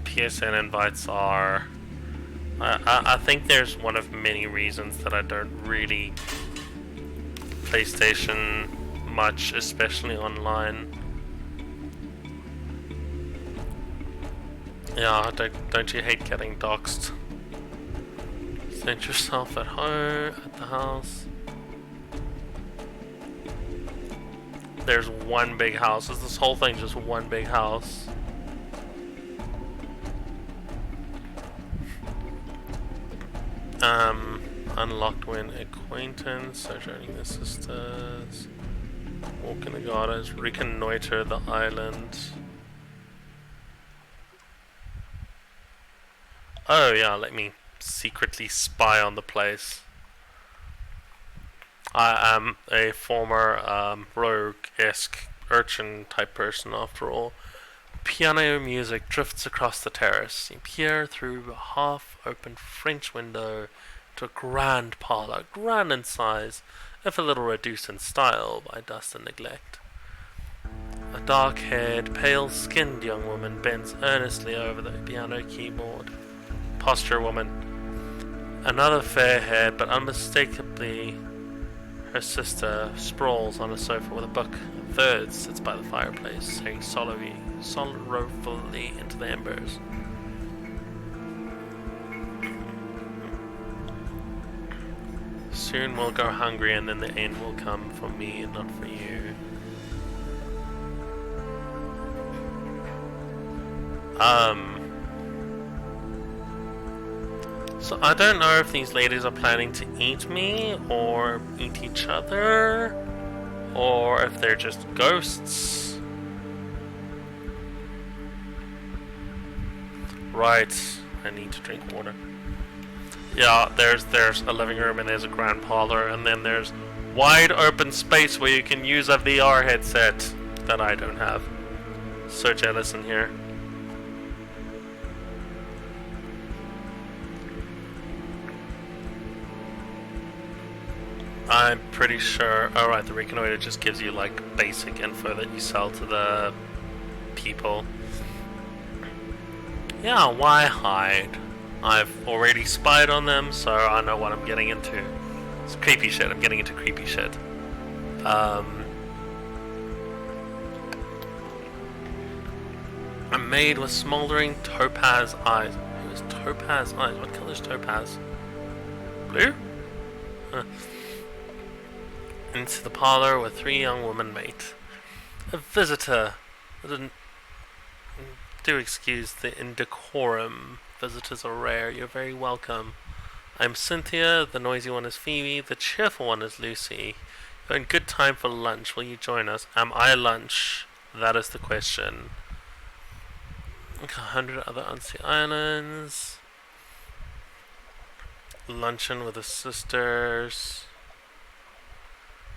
PSN invites are... I think there's one of many reasons that I don't really PlayStation much, especially online. Yeah, don't you hate getting doxxed? Send yourself at home, at the house. there's one big house. Is this whole thing just one big house? Unlocked when acquaintance, sojourning the sisters, walk in the gardens, reconnoiter the island. Oh yeah, let me secretly spy on the place. I am a former rogue-esque urchin type person after all. Piano music drifts across the terrace. You peer through a half-open French window to a grand parlour, grand in size, if a little reduced in style by dust and neglect. A dark-haired, pale-skinned young woman bends earnestly over the piano keyboard. Posture woman. Another fair-haired, but unmistakably her sister, sprawls on a sofa with a book. A third sits by the fireplace, staring sorrowfully into the embers. Soon we'll go hungry, and then the end will come for me and not for you. So I don't know if these ladies are planning to eat me or eat each other, or if they're just ghosts. Right, I need to drink water. Yeah, there's a living room and there's a grand parlor, and then there's wide open space where you can use a VR headset that I don't have. So jealous in here. I'm pretty sure. Alright, the reconnoiter just gives you like basic info that you sell to the people. Yeah, why hide? I've already spied on them, so I know what I'm getting into. It's creepy shit. I'm getting into creepy shit. I'm made with smoldering topaz eyes. It was topaz eyes. What color is topaz? Blue? Into the parlor with three young women mate. A visitor. Do excuse the indecorum. Visitors are rare. You're very welcome. I'm Cynthia. The noisy one is Phoebe. The cheerful one is Lucy. You're in good time for lunch. Will you join us? Am I lunch? That is the question. 100 other unseen islands. Luncheon with the sisters.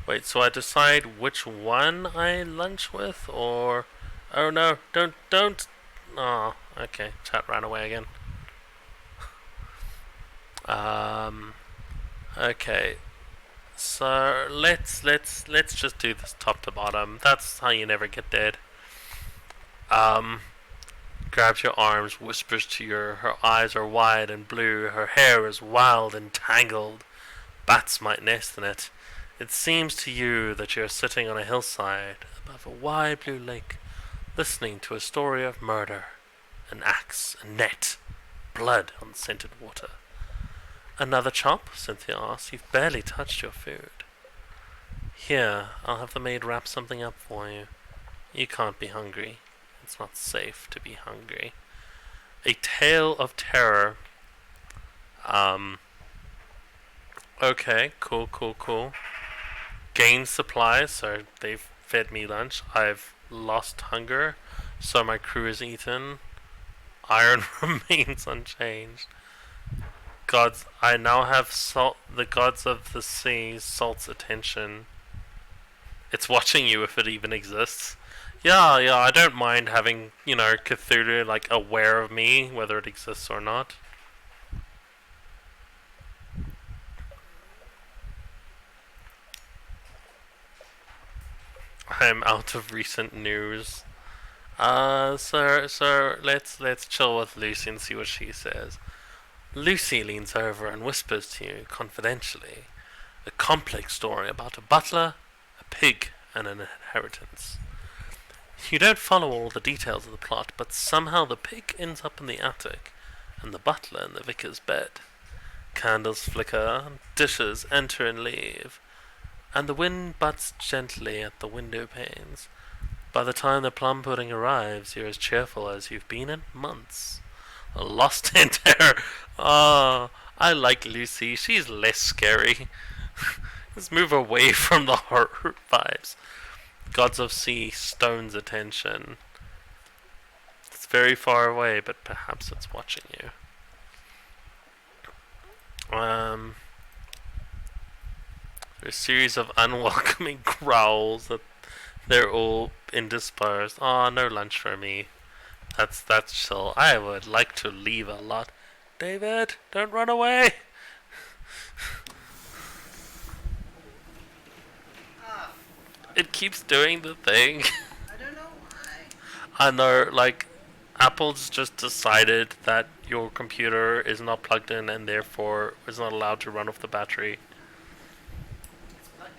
Wait, so I decide which one I lunch with, or... Oh no, don't... Oh, okay, chat ran away again. Okay. So, let's just do this top to bottom. That's how you never get dead. Grabs your arms, whispers to you, her eyes are wide and blue, her hair is wild and tangled. Bats might nest in it. It seems to you that you are sitting on a hillside above a wide blue lake, listening to a story of murder, an axe, a net, blood on scented water. Another chop? Cynthia asks. You've barely touched your food. Here, I'll have the maid wrap something up for you. You can't be hungry. It's not safe to be hungry. A tale of terror. Okay, cool. Gain supplies, so they've fed me lunch. I've lost hunger, so my crew is eaten. Iron remains unchanged. Gods, I now have salt. The gods of the sea, salt's attention. It's watching you if it even exists. Yeah, I don't mind having, Cthulhu, aware of me, whether it exists or not. I'm out of recent news. So let's chill with Lucy and see what she says. Lucy leans over and whispers to you confidentially a complex story about a butler, a pig, and an inheritance. You don't follow all the details of the plot, but somehow the pig ends up in the attic, and the butler in the vicar's bed. Candles flicker, dishes enter and leave. and the wind butts gently at the window panes. By the time the plum pudding arrives, you're as cheerful as you've been in months. Lost in terror. Oh, I like Lucy. She's less scary. Let's move away from the horror vibes. Gods of Sea, Stone's attention. It's very far away, but perhaps it's watching you. There's a series of unwelcoming growls that they're all indisposed. Oh, no lunch for me. That's chill. I would like to leave a lot. David, don't run away. Ah, It keeps doing the thing. I don't know why. I know, like, Apple's just decided that your computer is not plugged in and therefore is not allowed to run off the battery. It's plugged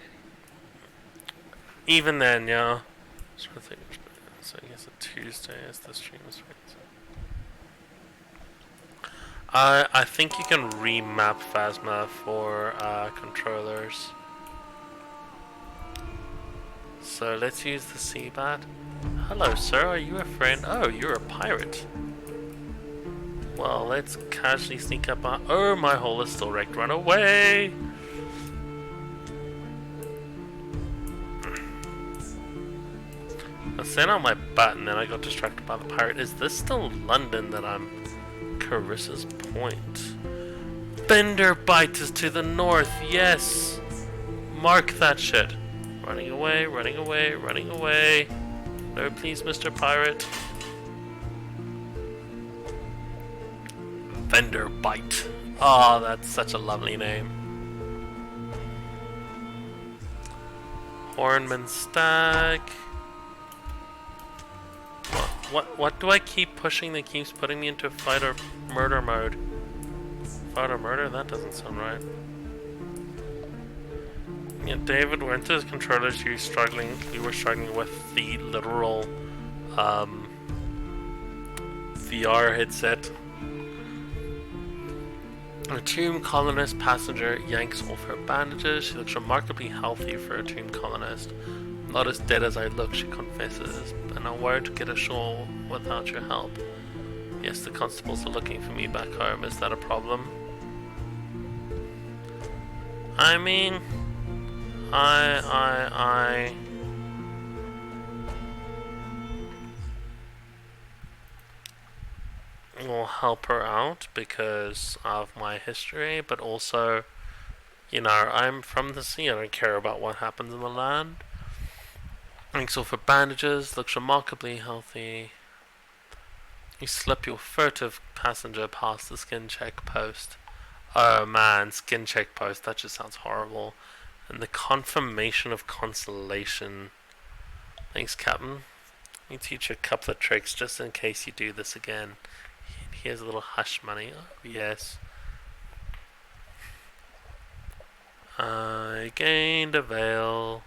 in. Even then, yeah. So I guess a Tuesday is the stream is right. I think you can remap Phasma for controllers. So let's use the Seabat. Hello, sir. Are you a friend? Oh, you're a pirate. Well, let's casually sneak up on. Oh, my hole is still wrecked. Run away! I sent out my butt and then I got distracted by the pirate. Is this still London that I'm? Carissa's Point. Bender Bite is to the north. Yes. Mark that shit. Running away, running away, running away. No, please, Mr. Pirate. Bender Bite. Oh, that's such a lovely name. Hornman Stag. What do I keep pushing that keeps putting me into fight or murder mode? Fight or murder? That doesn't sound right. Yeah, David went to his controllers. You were struggling with the literal VR headset. A tomb colonist passenger yanks off her bandages. She looks remarkably healthy for a tomb colonist. Not as dead as I look, she confesses, and I won't get ashore without your help. Yes, the constables are looking for me back home. Is that a problem? I mean, I will help her out because of my history, but also, you know, I'm from the sea. I don't care about what happens in the land. Thanks all for bandages. Looks remarkably healthy. You slip your furtive passenger past the skin check post. Oh man, skin check post. That just sounds horrible. And the confirmation of consolation. Thanks, Captain. Let me teach you a couple of tricks just in case you do this again. Here's a little hush money. Oh, yes. I gained a veil.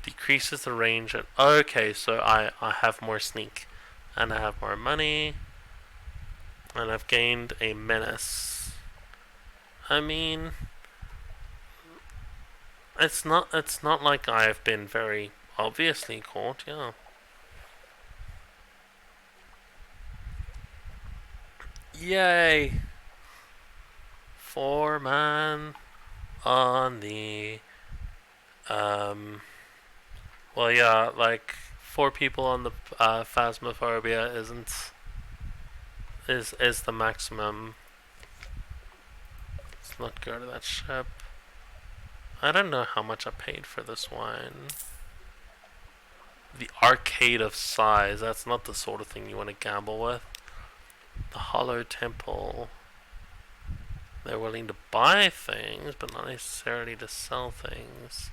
Decreases the range. And okay, so I have more sneak. And I have more money. And I've gained a menace. I mean, it's not like I have been very obviously caught, yeah. Yay! 4-man on the well, yeah, like 4 people on the Phasmophobia is the maximum. Let's not go to that ship. I don't know how much I paid for this wine. The Arcade of Size, that's not the sort of thing you want to gamble with. The Hollow Temple. They're willing to buy things, but not necessarily to sell things.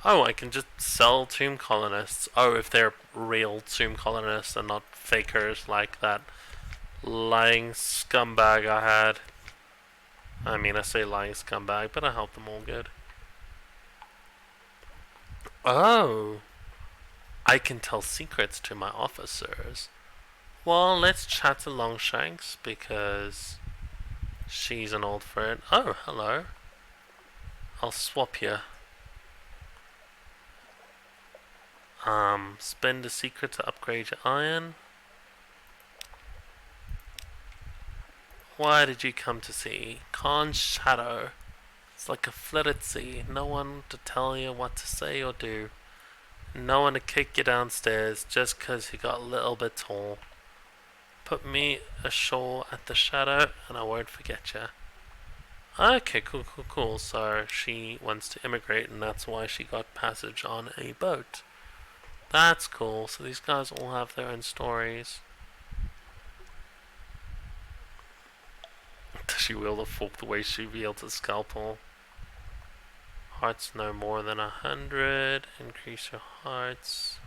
Oh, I can just sell tomb colonists. Oh, if they're real tomb colonists and not fakers like that lying scumbag I had. I mean, I say lying scumbag, but I helped them all good. Oh, I can tell secrets to my officers. Well, let's chat to Longshanks because she's an old friend. Oh, hello. I'll swap you. Spend a secret to upgrade your iron. Why did you come to see? Khan's shadow. It's like a flood at sea. No one to tell you what to say or do. No one to kick you downstairs just 'cause you got a little bit tall. Put me ashore at the shadow and I won't forget you. Okay, cool. So she wants to immigrate and that's why she got passage on a boat. That's cool. So these guys all have their own stories. Does she wield a fork the way she wields a scalpel? Hearts no more than 100. Increase your hearts.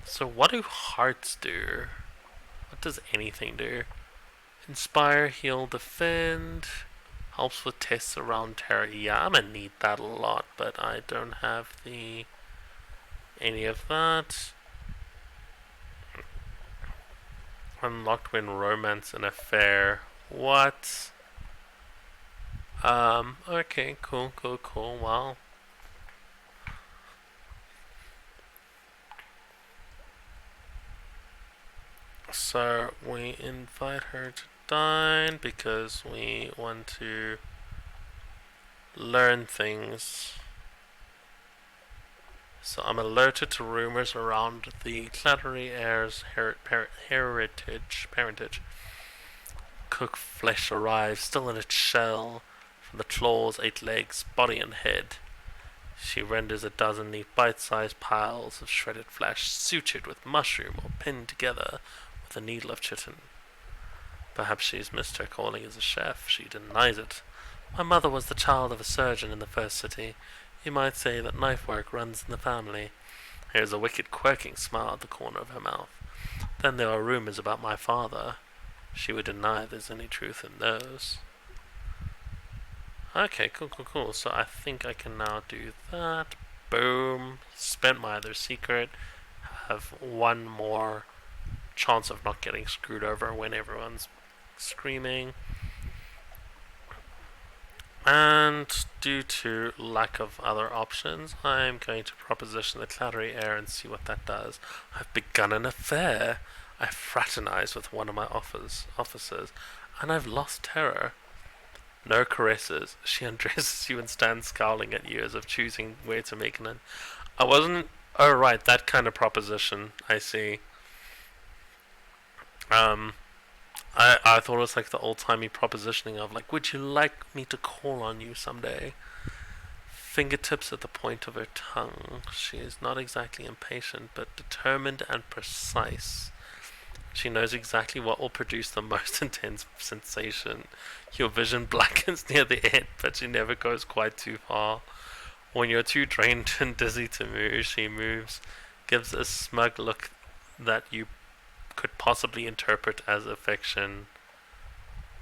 So what do hearts do? What does anything do? Inspire, heal, defend. Helps with tests around terror. Yeah, I'm gonna need that a lot, but I don't have any of that. Unlocked when romance and affair. What? Okay, cool. Well, so we invite her to dine because we want to learn things. So I'm alerted to rumors around the Clattery heir's parentage. Cooked flesh arrives, still in its shell, from the claws, 8 legs, body and head. She renders a dozen neat bite-sized piles of shredded flesh, sutured with mushroom or pinned together with a needle of chitin. Perhaps she's missed her calling as a chef. She denies it. My mother was the child of a surgeon in the first city. You might say that knife work runs in the family. There's a wicked quirking smile at the corner of her mouth. Then there are rumors about my father. She would deny there's any truth in those. Okay, cool. So I think I can now do that. Boom. Spent my other secret. Have one more chance of not getting screwed over when everyone's screaming. And due to lack of other options, I'm going to proposition the Clattery heir and see what that does. I've begun an affair. I fraternize with one of my officers, and I've lost terror. No caresses. She undresses you and stands scowling at you as if choosing where to make an end. I wasn't. Oh, right, that kind of proposition. I see. I thought it was like the old timey propositioning of like, would you like me to call on you someday? Fingertips at the point of her tongue. She is not exactly impatient, but determined and precise. She knows exactly what will produce the most intense sensation. Your vision blackens near the end, but she never goes quite too far. When you're too drained and dizzy to move, she moves, gives a smug look that you could possibly interpret as affection.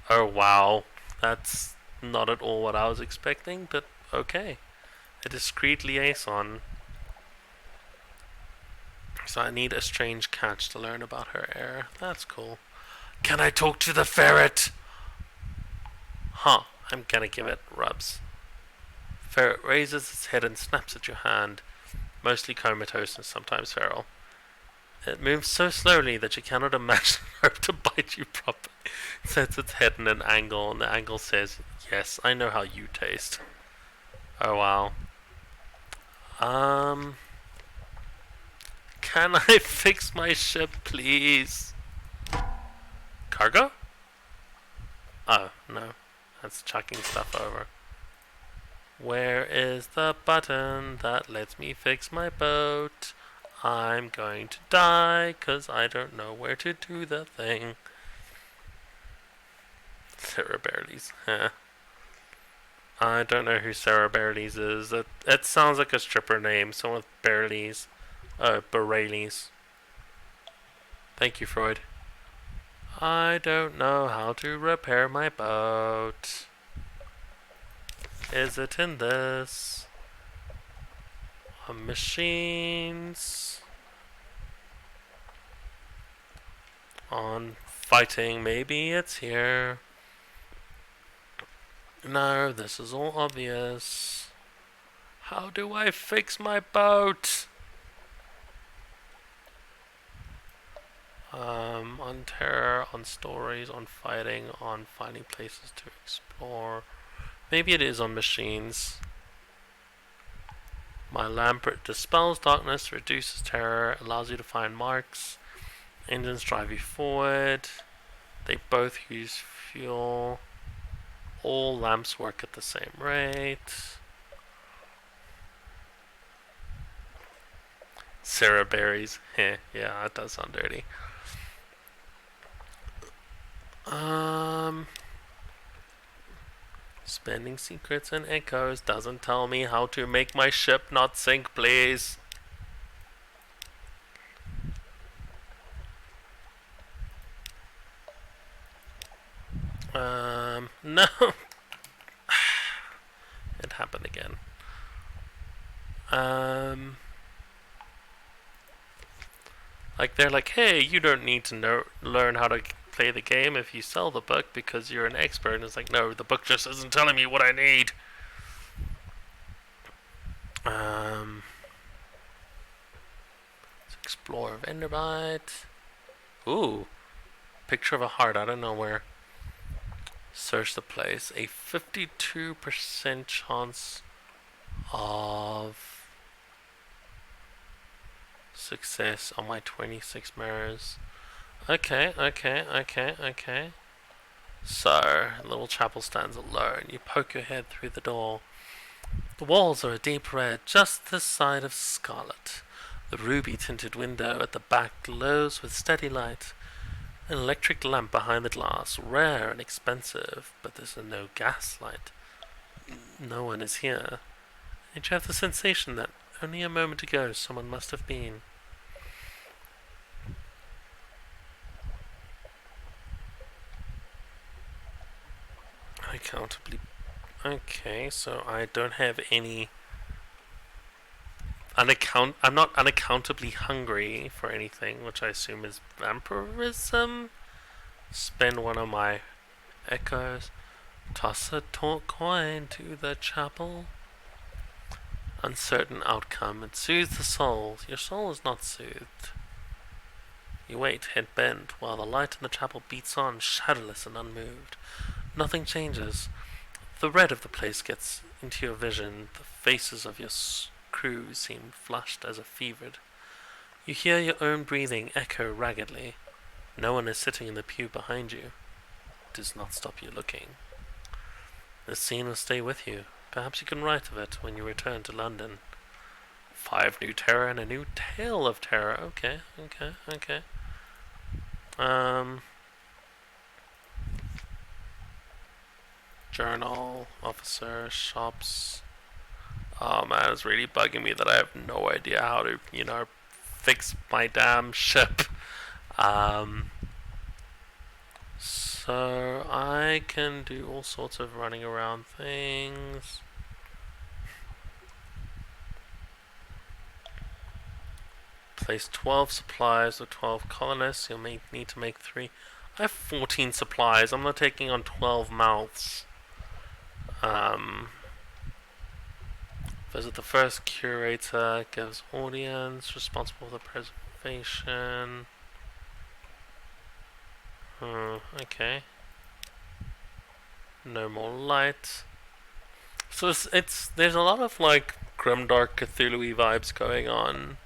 Oh wow, that's not at all what I was expecting, but okay. A discreet liaison. So I need a strange catch to learn about her heir. That's cool. Can I talk to the ferret? Huh, I'm gonna give it rubs. Ferret raises its head and snaps at your hand, mostly comatose and sometimes feral. It moves so slowly that you cannot imagine hope to bite you properly. It sets its head in an angle, and the angle says, yes, I know how you taste. Oh wow. Can I fix my ship, please? Cargo? Oh, no. That's chucking stuff over. Where is the button that lets me fix my boat? I'm going to die, 'cause I don't know where to do the thing. Sarah Bareilles. Huh. I don't know who Sarah Bareilles is. It sounds like a stripper name. Someone with Bareilles. Bareilles. Thank you, Freud. I don't know how to repair my boat. Is it in this? Machines. On fighting, maybe it's here. No, this is all obvious. How do I fix my boat? On terror, on stories, on fighting, on finding places to explore. Maybe it is on machines. My lamp dispels darkness, reduces terror, allows you to find marks. Engines drive you forward. They both use fuel. All lamps work at the same rate. Sarah berries. Heh, yeah, that does sound dirty. Spending secrets and echoes doesn't tell me how to make my ship not sink, please. No. It happened again. Like they're like, hey, you don't need to learn how to play the game if you sell the book because you're an expert. And it's like, no, the book just isn't telling me what I need. Let's explore Vanderbite. Ooh, picture of a heart out of nowhere. Search the place. A 52% chance of success on my 26 mirrors. Okay. So, little chapel stands alone. You poke your head through the door. The walls are a deep red, just this side of scarlet. The ruby-tinted window at the back glows with steady light. An electric lamp behind the glass, rare and expensive, but there's no gas light. No one is here. And you have the sensation that only a moment ago someone must have been. Unaccountably. Okay, so I don't have any. I'm not unaccountably hungry for anything, which I assume is vampirism. Spend one of my echoes. Toss a coin to the chapel. Uncertain outcome. It soothes the soul. Your soul is not soothed. You wait, head bent, while the light in the chapel beats on, shadowless and unmoved. Nothing changes. The red of the place gets into your vision. The faces of your crew seem flushed as if fevered. You hear your own breathing echo raggedly. No one is sitting in the pew behind you. It does not stop you looking. This scene will stay with you. Perhaps you can write of it when you return to London. 5 new terror and a new tale of terror. Okay. Journal, officer, shops. Oh man, it's really bugging me that I have no idea how to, fix my damn ship. So I can do all sorts of running around things. Place 12 supplies with 12 colonists. You'll need to make 3. I have 14 supplies. I'm not taking on 12 mouths. Visit the first curator. Gives audience. Responsible for the preservation. Okay. No more light. So there's a lot of like grimdark Cthulhu-y vibes going on.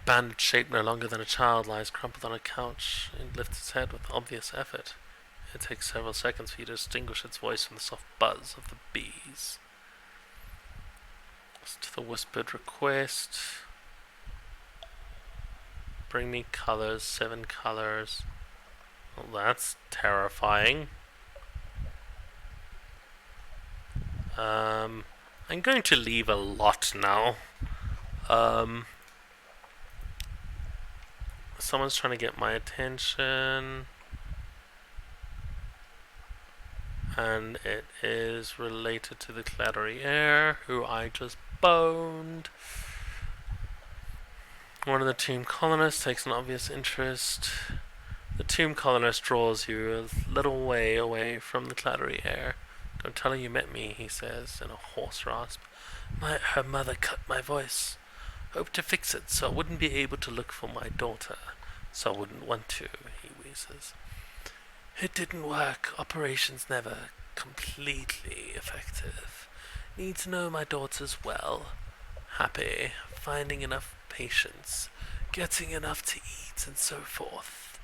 Bandaged shape no longer than a child lies crumpled on a couch. It lifts its head with obvious effort. It takes several seconds for you to distinguish its voice from the soft buzz of the bees. To the whispered request. Bring me colors, 7 colors. Well, that's terrifying. I'm going to leave a lot now. Someone's trying to get my attention. And it is related to the Clairiere, who I just boned. One of the tomb colonists takes an obvious interest. The tomb colonist draws you a little way away from the Clairiere. Don't tell her you met me, he says in a hoarse rasp. Her mother cut my voice. Hope to fix it so I wouldn't be able to look for my daughter. So I wouldn't want to, he wheezes. It didn't work. Operations never completely effective. Need to know my daughter's well. Happy. Finding enough patients. Getting enough to eat and so forth.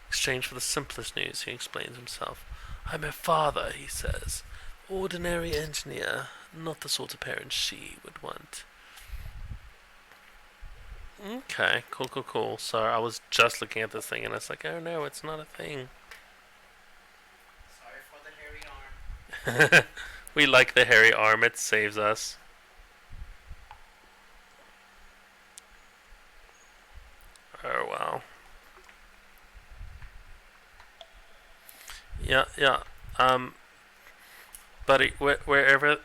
Exchange for the simplest news, he explains himself. I'm her father, he says. Ordinary engineer. Not the sort of parent she would want. Okay, cool. So I was just looking at this thing and it's like, oh no, it's not a thing. Sorry for the hairy arm. We like the hairy arm, it saves us. Oh wow. Yeah. Buddy, wherever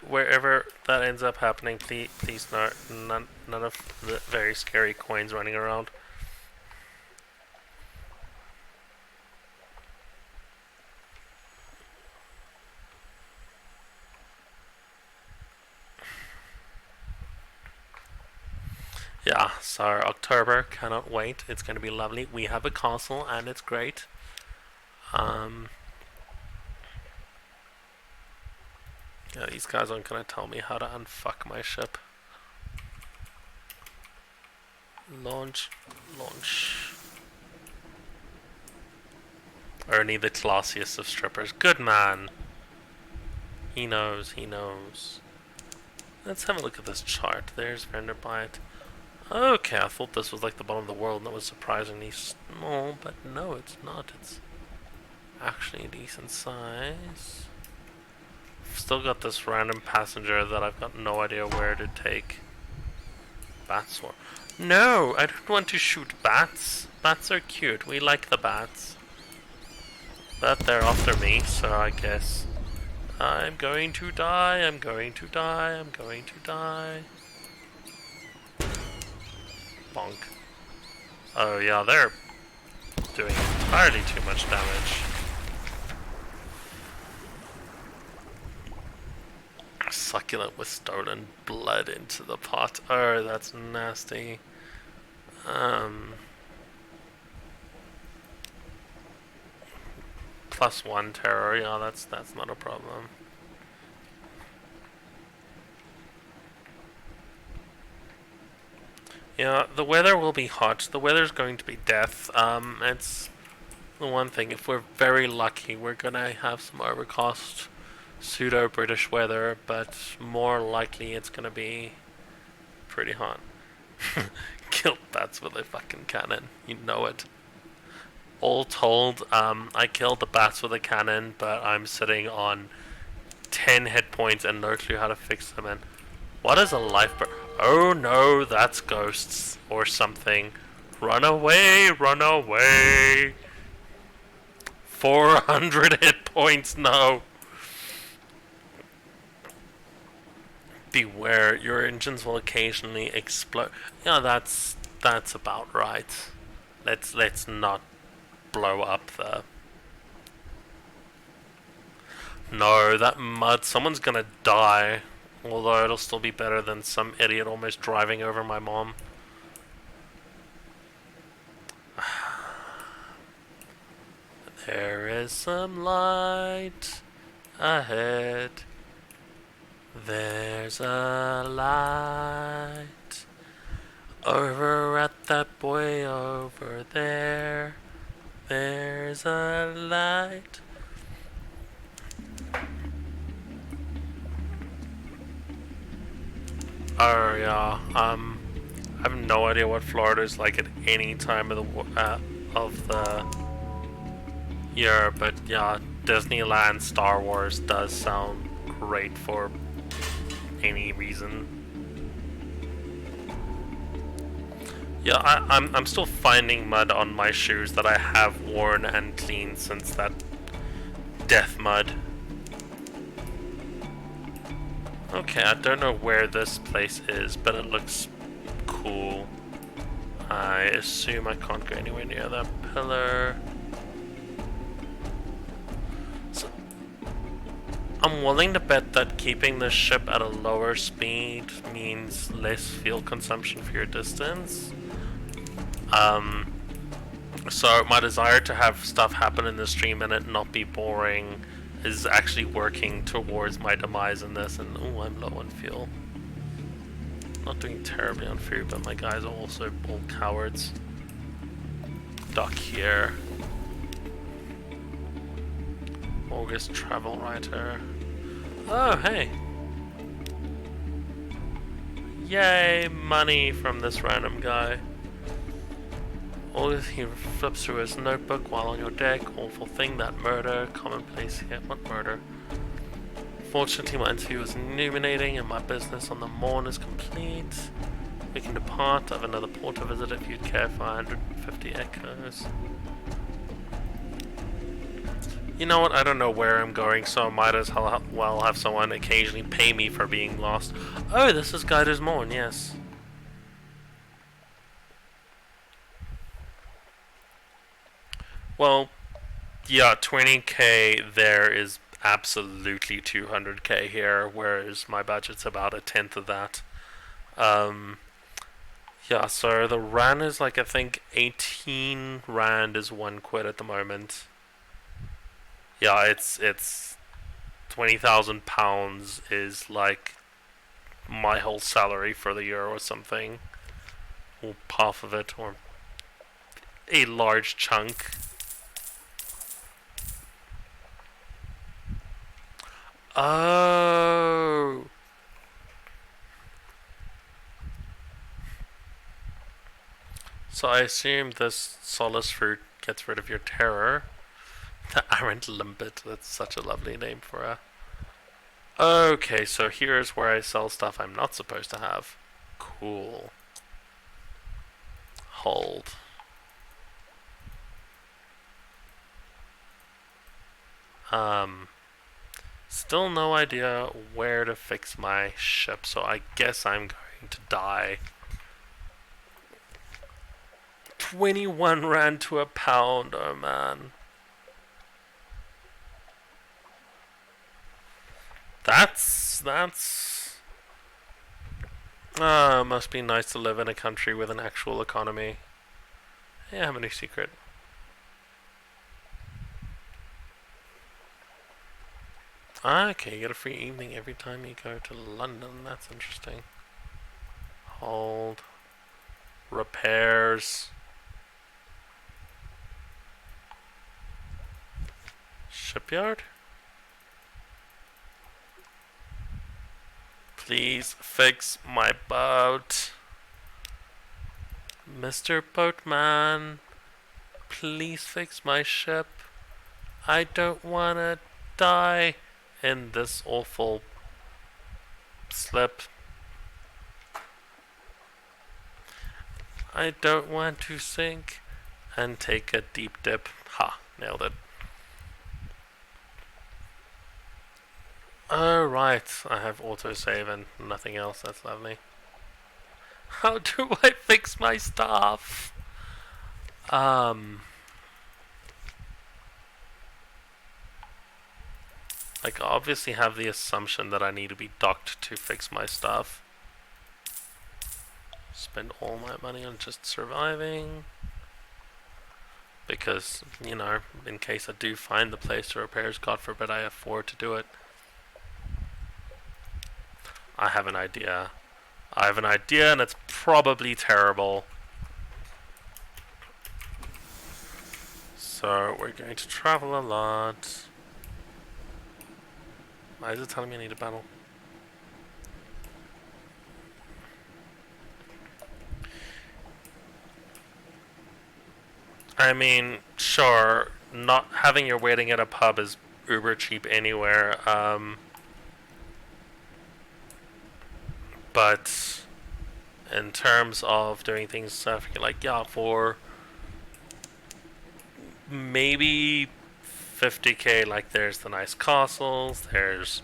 that ends up happening, please none of the very scary coins running around. Yeah, so October, cannot wait. It's going to be lovely. We have a castle and it's great. Yeah, these guys aren't going to tell me how to unfuck my ship. Launch. Ernie, the classiest of strippers. Good man. He knows. Let's have a look at this chart. There's Vanderbilt. Okay, I thought this was like the bottom of the world and that was surprisingly small, but no, it's not. It's actually a decent size. Still got this random passenger that I've got no idea where to take. Bat swarm. No, I don't want to shoot bats. Bats are cute. We like the bats. But they're after me, so I guess I'm going to die. Bonk. Oh yeah, they're doing entirely too much damage. Succulent with stolen blood into the pot. Oh, that's nasty. +1 terror. Yeah, that's not a problem. Yeah, the weather will be hot. The weather's going to be death. It's the one thing. If we're very lucky, we're gonna have some overcast pseudo-British weather, but more likely it's gonna be pretty hot. Killed bats with a fucking cannon. You know it. All told, I killed the bats with a cannon, but I'm sitting on 10 hit points and no clue how to fix them. And what is a life bar? Oh no, that's ghosts or something. Run away! 400 hit points, no. Beware, your engines will occasionally explode. Yeah, that's about right. Let's not blow up the... No, that mud, someone's gonna die. Although it'll still be better than some idiot almost driving over my mom. There is some light ahead. There's a light over at that boy over there. There's a light. Oh yeah. I have no idea what Florida is like at any time of the year, but yeah, Disneyland Star Wars does sound great for any reason. Yeah, I'm still finding mud on my shoes that I have worn and cleaned since that death mud. Okay, I don't know where this place is, but it looks cool. I assume I can't go anywhere near that pillar. So, I'm willing to bet that keeping the ship at a lower speed means less fuel consumption for your distance. Um, so my desire to have stuff happen in the stream and it not be boring is actually working towards my demise in this, and oh, I'm low on fuel. Not doing terribly on food, but my guys are also all cowards. Dock here. August travel writer. Oh, hey. Yay, money from this random guy. August, he flips through his notebook while on your deck. Awful thing, that murder. Commonplace here. What murder? Fortunately, my interview was illuminating and my business on the morn is complete. We can depart. I have another port to visit if you'd care for 150 echoes. You know what? I don't know where I'm going, so I might as well have someone occasionally pay me for being lost. Oh, this is Guider's Morn, yes. Well, yeah, 20k there is absolutely 200k here, whereas my budget's about a tenth of that. Yeah, so the rand is like, I think 18 rand is 1 quid at the moment. Yeah, it's 20,000 pounds is like my whole salary for the year or something, or half of it, or a large chunk. Oh. So I assume this solace fruit gets rid of your terror. The Arrant Limpet, that's such a lovely name for a... Okay, so here's where I sell stuff I'm not supposed to have. Cool. Hold. Still no idea where to fix my ship, so I guess I'm going to die. 21 rand to a pound, oh man. That's must be nice to live in a country with an actual economy. Yeah, I have a new secret. Okay, you get a free evening every time you go to London. That's interesting. Hold. Repairs. Shipyard? Please fix my boat. Mr. Boatman, please fix my ship. I don't wanna die in this awful slip. I don't want to sink and take a deep dip. Ha, nailed it. Oh, right. I have autosave and nothing else. That's lovely. How do I fix my stuff? Like, I obviously have the assumption that I need to be docked to fix my stuff. Spend all my money on just surviving. Because, you know, in case I do find the place to repairs, God forbid I afford to do it. I have an idea. I have an idea and it's probably terrible. So, we're going to travel a lot. Why is it telling me I need a battle? I mean, sure, not having your waiting at a pub is uber cheap anywhere, but in terms of doing things, like, yeah, for maybe 50k, like, there's the nice castles, there's,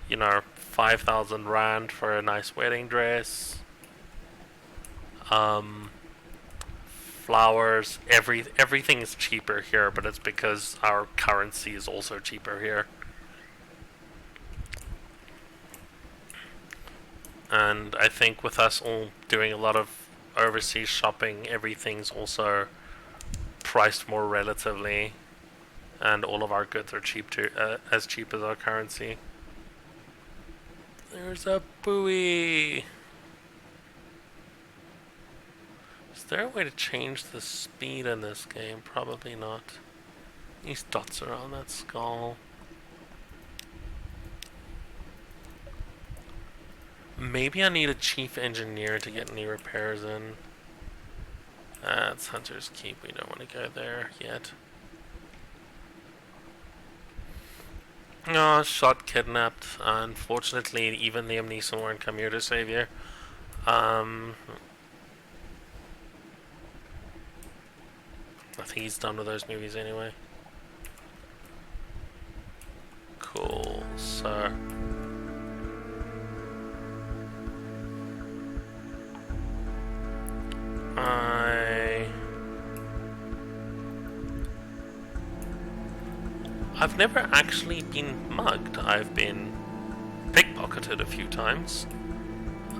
you know, 5,000 rand for a nice wedding dress, flowers, everything is cheaper here, but it's because our currency is also cheaper here. And I think with us all doing a lot of overseas shopping, everything's also priced more relatively, and all of our goods are cheap to as cheap as our currency. There's a buoy. Is there a way to change the speed in this game? Probably not. These dots around that skull. Maybe I need a chief engineer to get any repairs in. It's Hunter's Keep. We don't want to go there yet. Oh, shot, kidnapped. Unfortunately, even Liam Neeson won't come here to save you. I think he's done with those movies anyway. Cool, so... I've never actually been mugged. I've been pickpocketed a few times.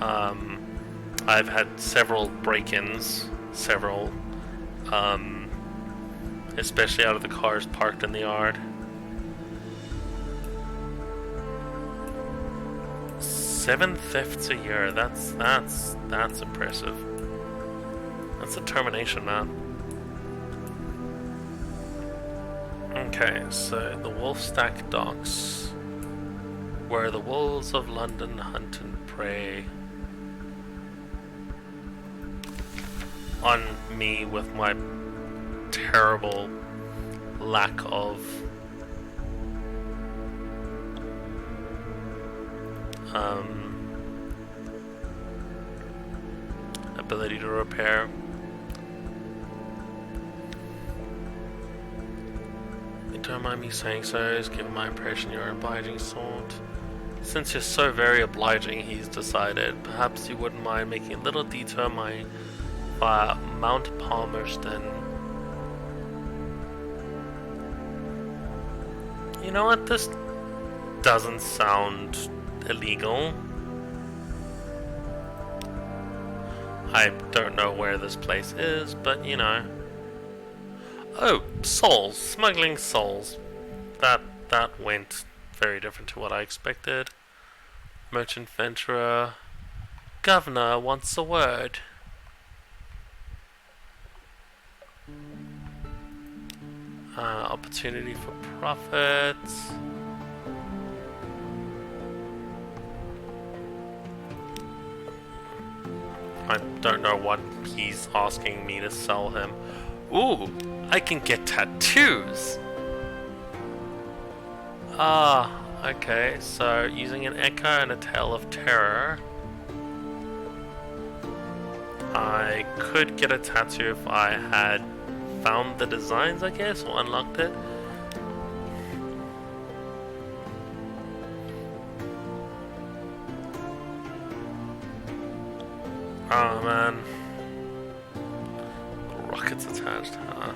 I've had several break-ins, especially out of the cars parked in the yard. 7 thefts a year. That's impressive. That's determination, man. Okay, so the Wolfstack Docks, where the wolves of London hunt and prey on me with my terrible lack of ability to repair. Don't mind me saying so, given my impression you're an obliging sort. Since you're so very obliging, he's decided, perhaps you wouldn't mind making a little detour via Mount Palmerston. You know what, this doesn't sound illegal. I don't know where this place is, but you know. Oh, souls. Smuggling souls. That went very different to what I expected. Merchant venturer. Governor wants a word. Opportunity for profits. I don't know what he's asking me to sell him. Ooh, I can get tattoos! Okay, so using an echo and a tale of terror. I could get a tattoo if I had found the designs, I guess, or unlocked it. Oh man. Rockets attached, huh?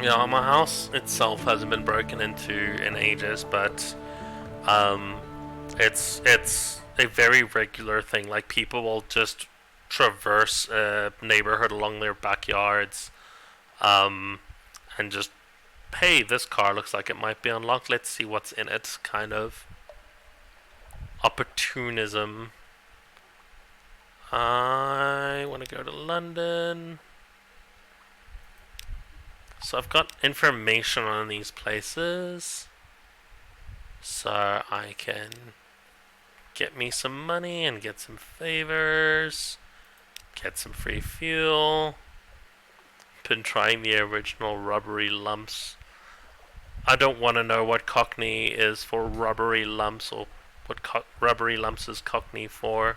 Yeah, my house itself hasn't been broken into in ages, but it's a very regular thing. Like, people will just traverse a neighborhood along their backyards, and just, hey, this car looks like it might be unlocked. Let's see what's in it. Kind of opportunism. I want to go to London. So I've got information on these places, so I can get me some money and get some favors, get some free fuel. Been trying the original rubbery lumps. I don't want to know what Cockney is for rubbery lumps, or what rubbery lumps is Cockney for.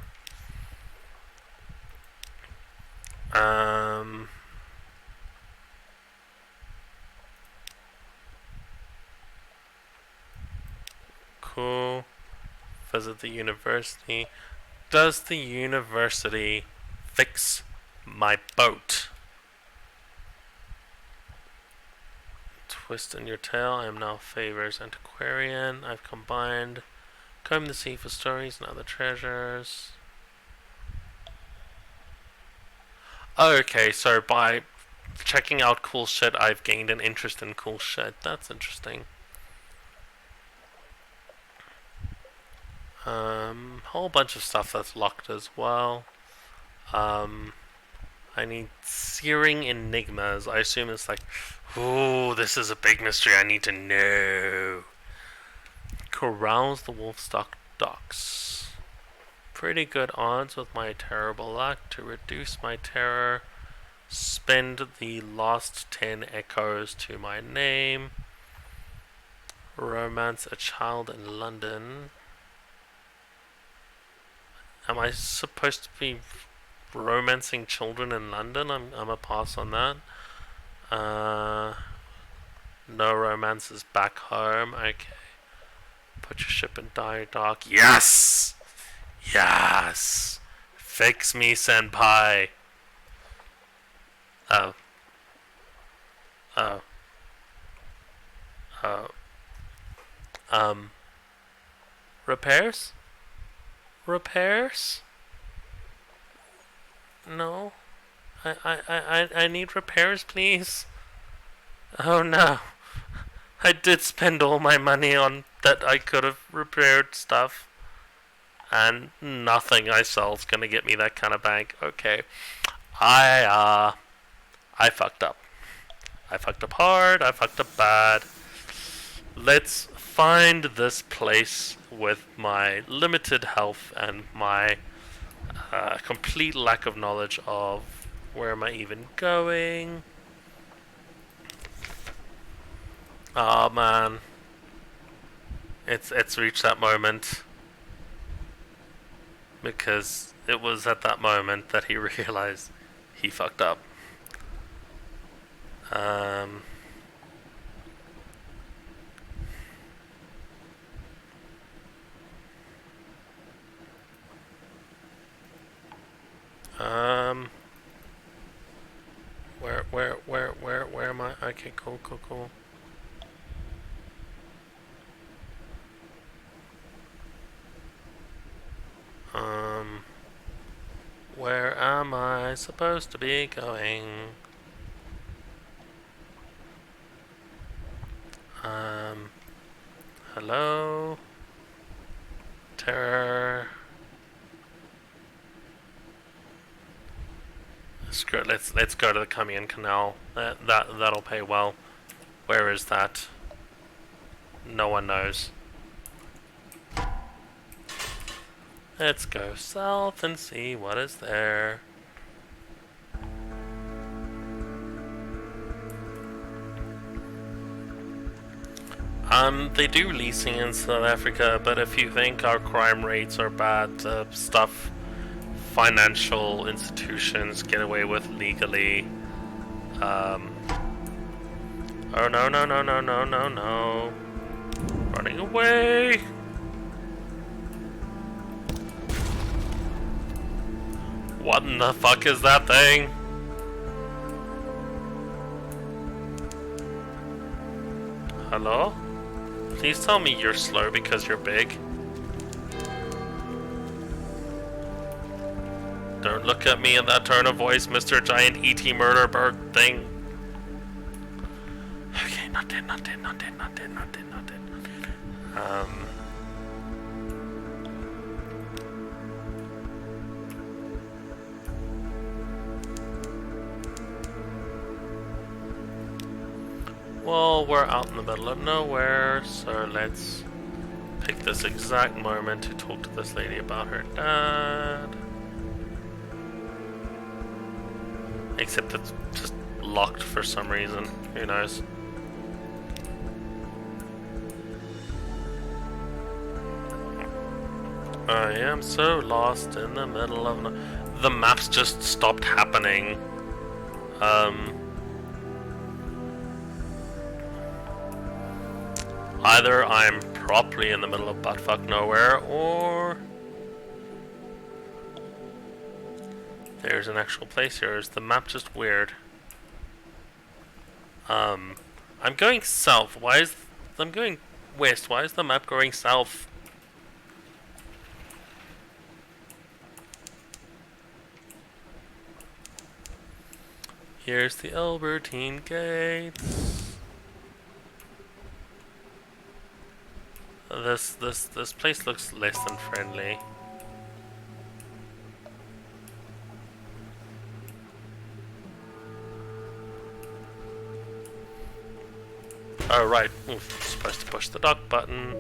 Cool. Visit the university. Does the university fix my boat? twist in your tail. I am now Favor's antiquarian. I've combined comb the sea for stories and other treasures. Oh, okay, so by checking out cool shit, I've gained an interest in cool shit. That's interesting. Whole bunch of stuff that's locked as well. I need searing enigmas. I assume it's like, ooh, this is a big mystery I need to know. Carouse the Wolfstock Docks. Pretty good odds with my terrible luck. To reduce my terror, spend the last 10 echoes to my name. Romance a child in London. Am I supposed to be romancing children in London? I'm a pass on that. No romances back home. Okay. Put your ship in dire dark. Yes! Yes! Fix me, senpai. Oh. Oh. Oh. Repairs? Repairs? No. I need repairs, please. Oh no. I did spend all my money on that I could have repaired stuff. And nothing I sell is gonna get me that kind of bank. Okay. I fucked up. I fucked up hard, I fucked up bad. Let's find this place with my limited health and my complete lack of knowledge of where am I even going. Oh man. It's reached that moment. Because it was at that moment that he realized he fucked up. Where am I? Okay, cool. Where am I supposed to be going? Hello? Terror. Screw it, let's go to the Cummian Canal. That'll pay well. Where is that? No one knows. Let's go south and see what is there. They do leasing in South Africa, but if you think our crime rates are bad, stuff financial institutions get away with legally. Oh no. Running away! What in the fuck is that thing? Hello? Please tell me you're slow because you're big. Don't look at me in that tone of voice, Mr. Giant E.T. Murderbird thing. Okay, not dead. Well, we're out in the middle of nowhere, so let's pick this exact moment to talk to this lady about her dad. Except it's just locked for some reason. Who knows? I am so lost in the middle of the maps just stopped happening. Either I'm properly in the middle of buttfuck nowhere, or there's an actual place here. Is the map just weird? I'm going south. Why is... I'm going west. Why is the map going south? Here's the Albertine Gates. This place looks less than friendly. Oh right, oof, supposed to push the dock button.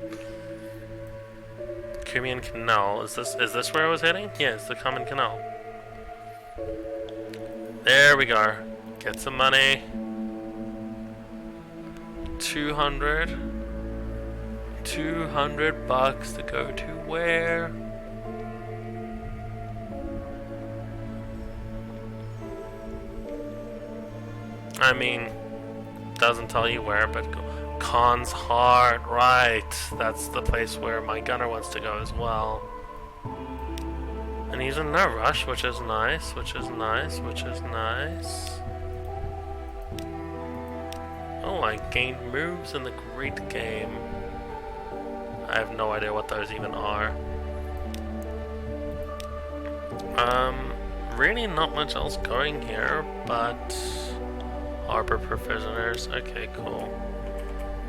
Crimean Canal. Is this where I was heading? Yeah, it's the Common Canal. There we go. Get some money. 200 bucks to go to where? I mean, doesn't tell you where, but Khan's Heart, right? That's the place where my gunner wants to go as well. And he's in no rush, which is nice, which is nice. Oh, I gained moves in the Great Game. I have no idea what those even are. Really not much else going here, but... Harbor prisoners, okay, cool.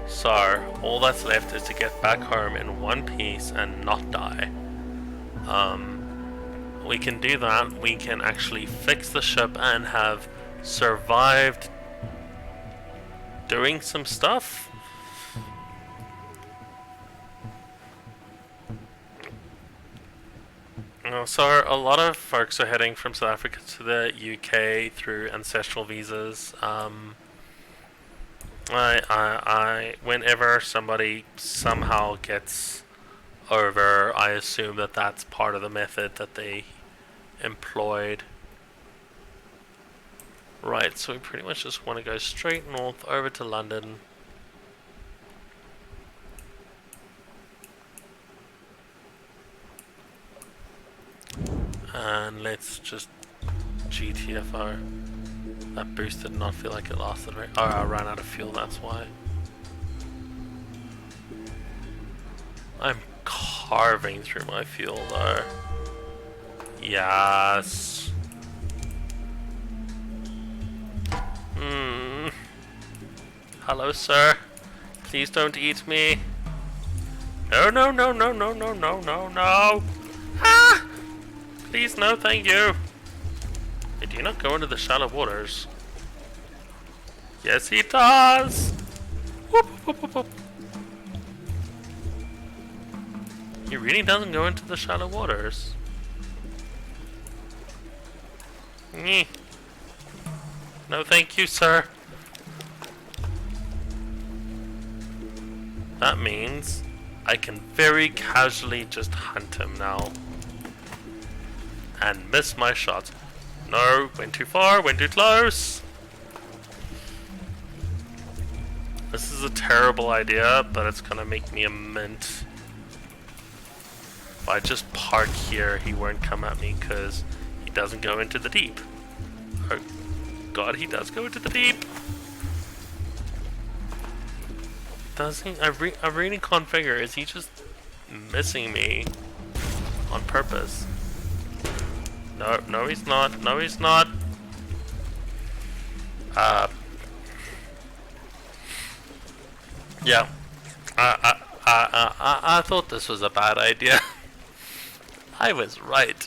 So, all that's left is to get back home in one piece and not die. We can do that. We can actually fix the ship and have survived doing some stuff. So a lot of folks are heading from South Africa to the UK through ancestral visas. Whenever somebody somehow gets over, I assume that that's part of the method that they employed. Right, so we pretty much just want to go straight north over to London. And let's just GTFO. That boost did not feel like it lasted very... Oh, I ran out of fuel, that's why. I'm carving through my fuel though. Yes. Hello, sir. Please don't eat me. No, no, no, no, no, no, no, no, no. Ah! Please, no, thank you. Hey, do you not go into the shallow waters? Yes, he does. Whoop, whoop, whoop, whoop. He really doesn't go into the shallow waters. Nyeh. No, thank you, sir. That means I can very casually just hunt him now. And miss my shot. No, went too far, went too close. This is a terrible idea, but it's gonna make me a mint. If I just park here, he won't come at me because he doesn't go into the deep. Oh god, he does go into the deep. Does he? I really can't figure. Is he just missing me on purpose? No, no he's not. No he's not. Yeah. I thought this was a bad idea. I was right.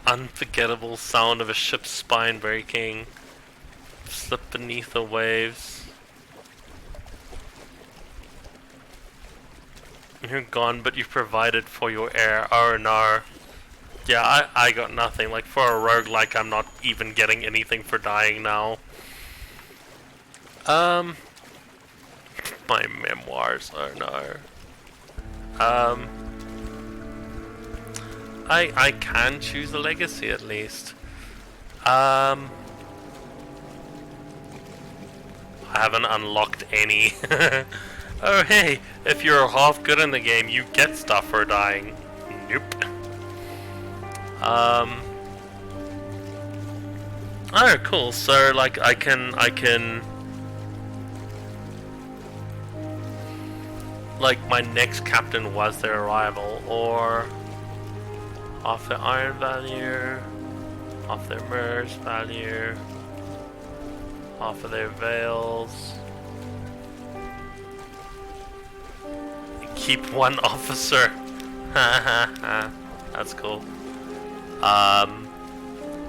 Unforgettable sound of a ship's spine breaking. Slip beneath the waves. You're gone, but you've provided for your heir. Oh no. Yeah, I got nothing. Like, for a roguelike, I'm not even getting anything for dying now. My memoirs. Oh no. I can choose a legacy at least. I haven't unlocked any. Oh hey, if you're half good in the game, you get stuff for dying. Nope. Oh, cool. So like I can like my next captain was their arrival, or off their iron value, off their merge value, off of their veils. Keep one officer. That's cool.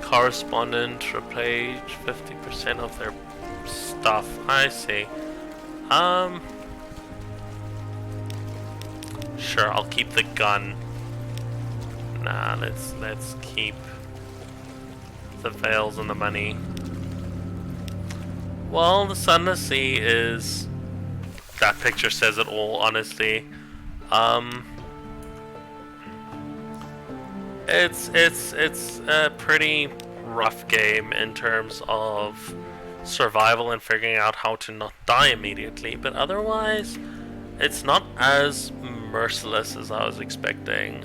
Correspondent replace 50% of their stuff. I see. Sure, I'll keep the gun. Nah, let's keep the veils and the money. Well, the Sunless Sea is... that picture says it all, honestly. It's a pretty rough game in terms of survival and figuring out how to not die immediately, but otherwise, it's not as merciless as I was expecting.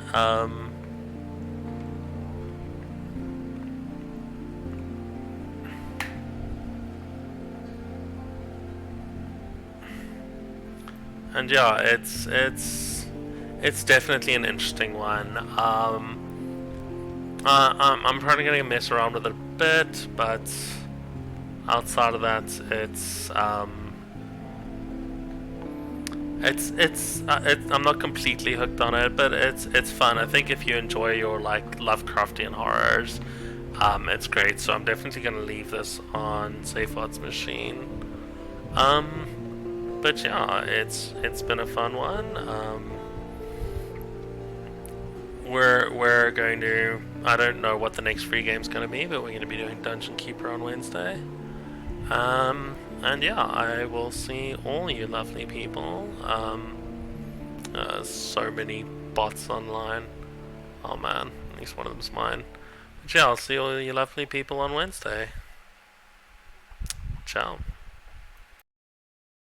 And yeah, it's definitely an interesting one. I'm probably gonna mess around with it a bit, but outside of that, I'm not completely hooked on it, but it's fun. I think if you enjoy your like Lovecraftian horrors, it's great. So I'm definitely gonna leave this on Safe Odds Machine. But yeah, it's been a fun one. We're going to, I don't know what the next free game's going to be, but we're going to be doing Dungeon Keeper on Wednesday. And yeah, I will see all you lovely people. So many bots online. Oh man, at least one of them's mine. But yeah, I'll see all you lovely people on Wednesday. Ciao.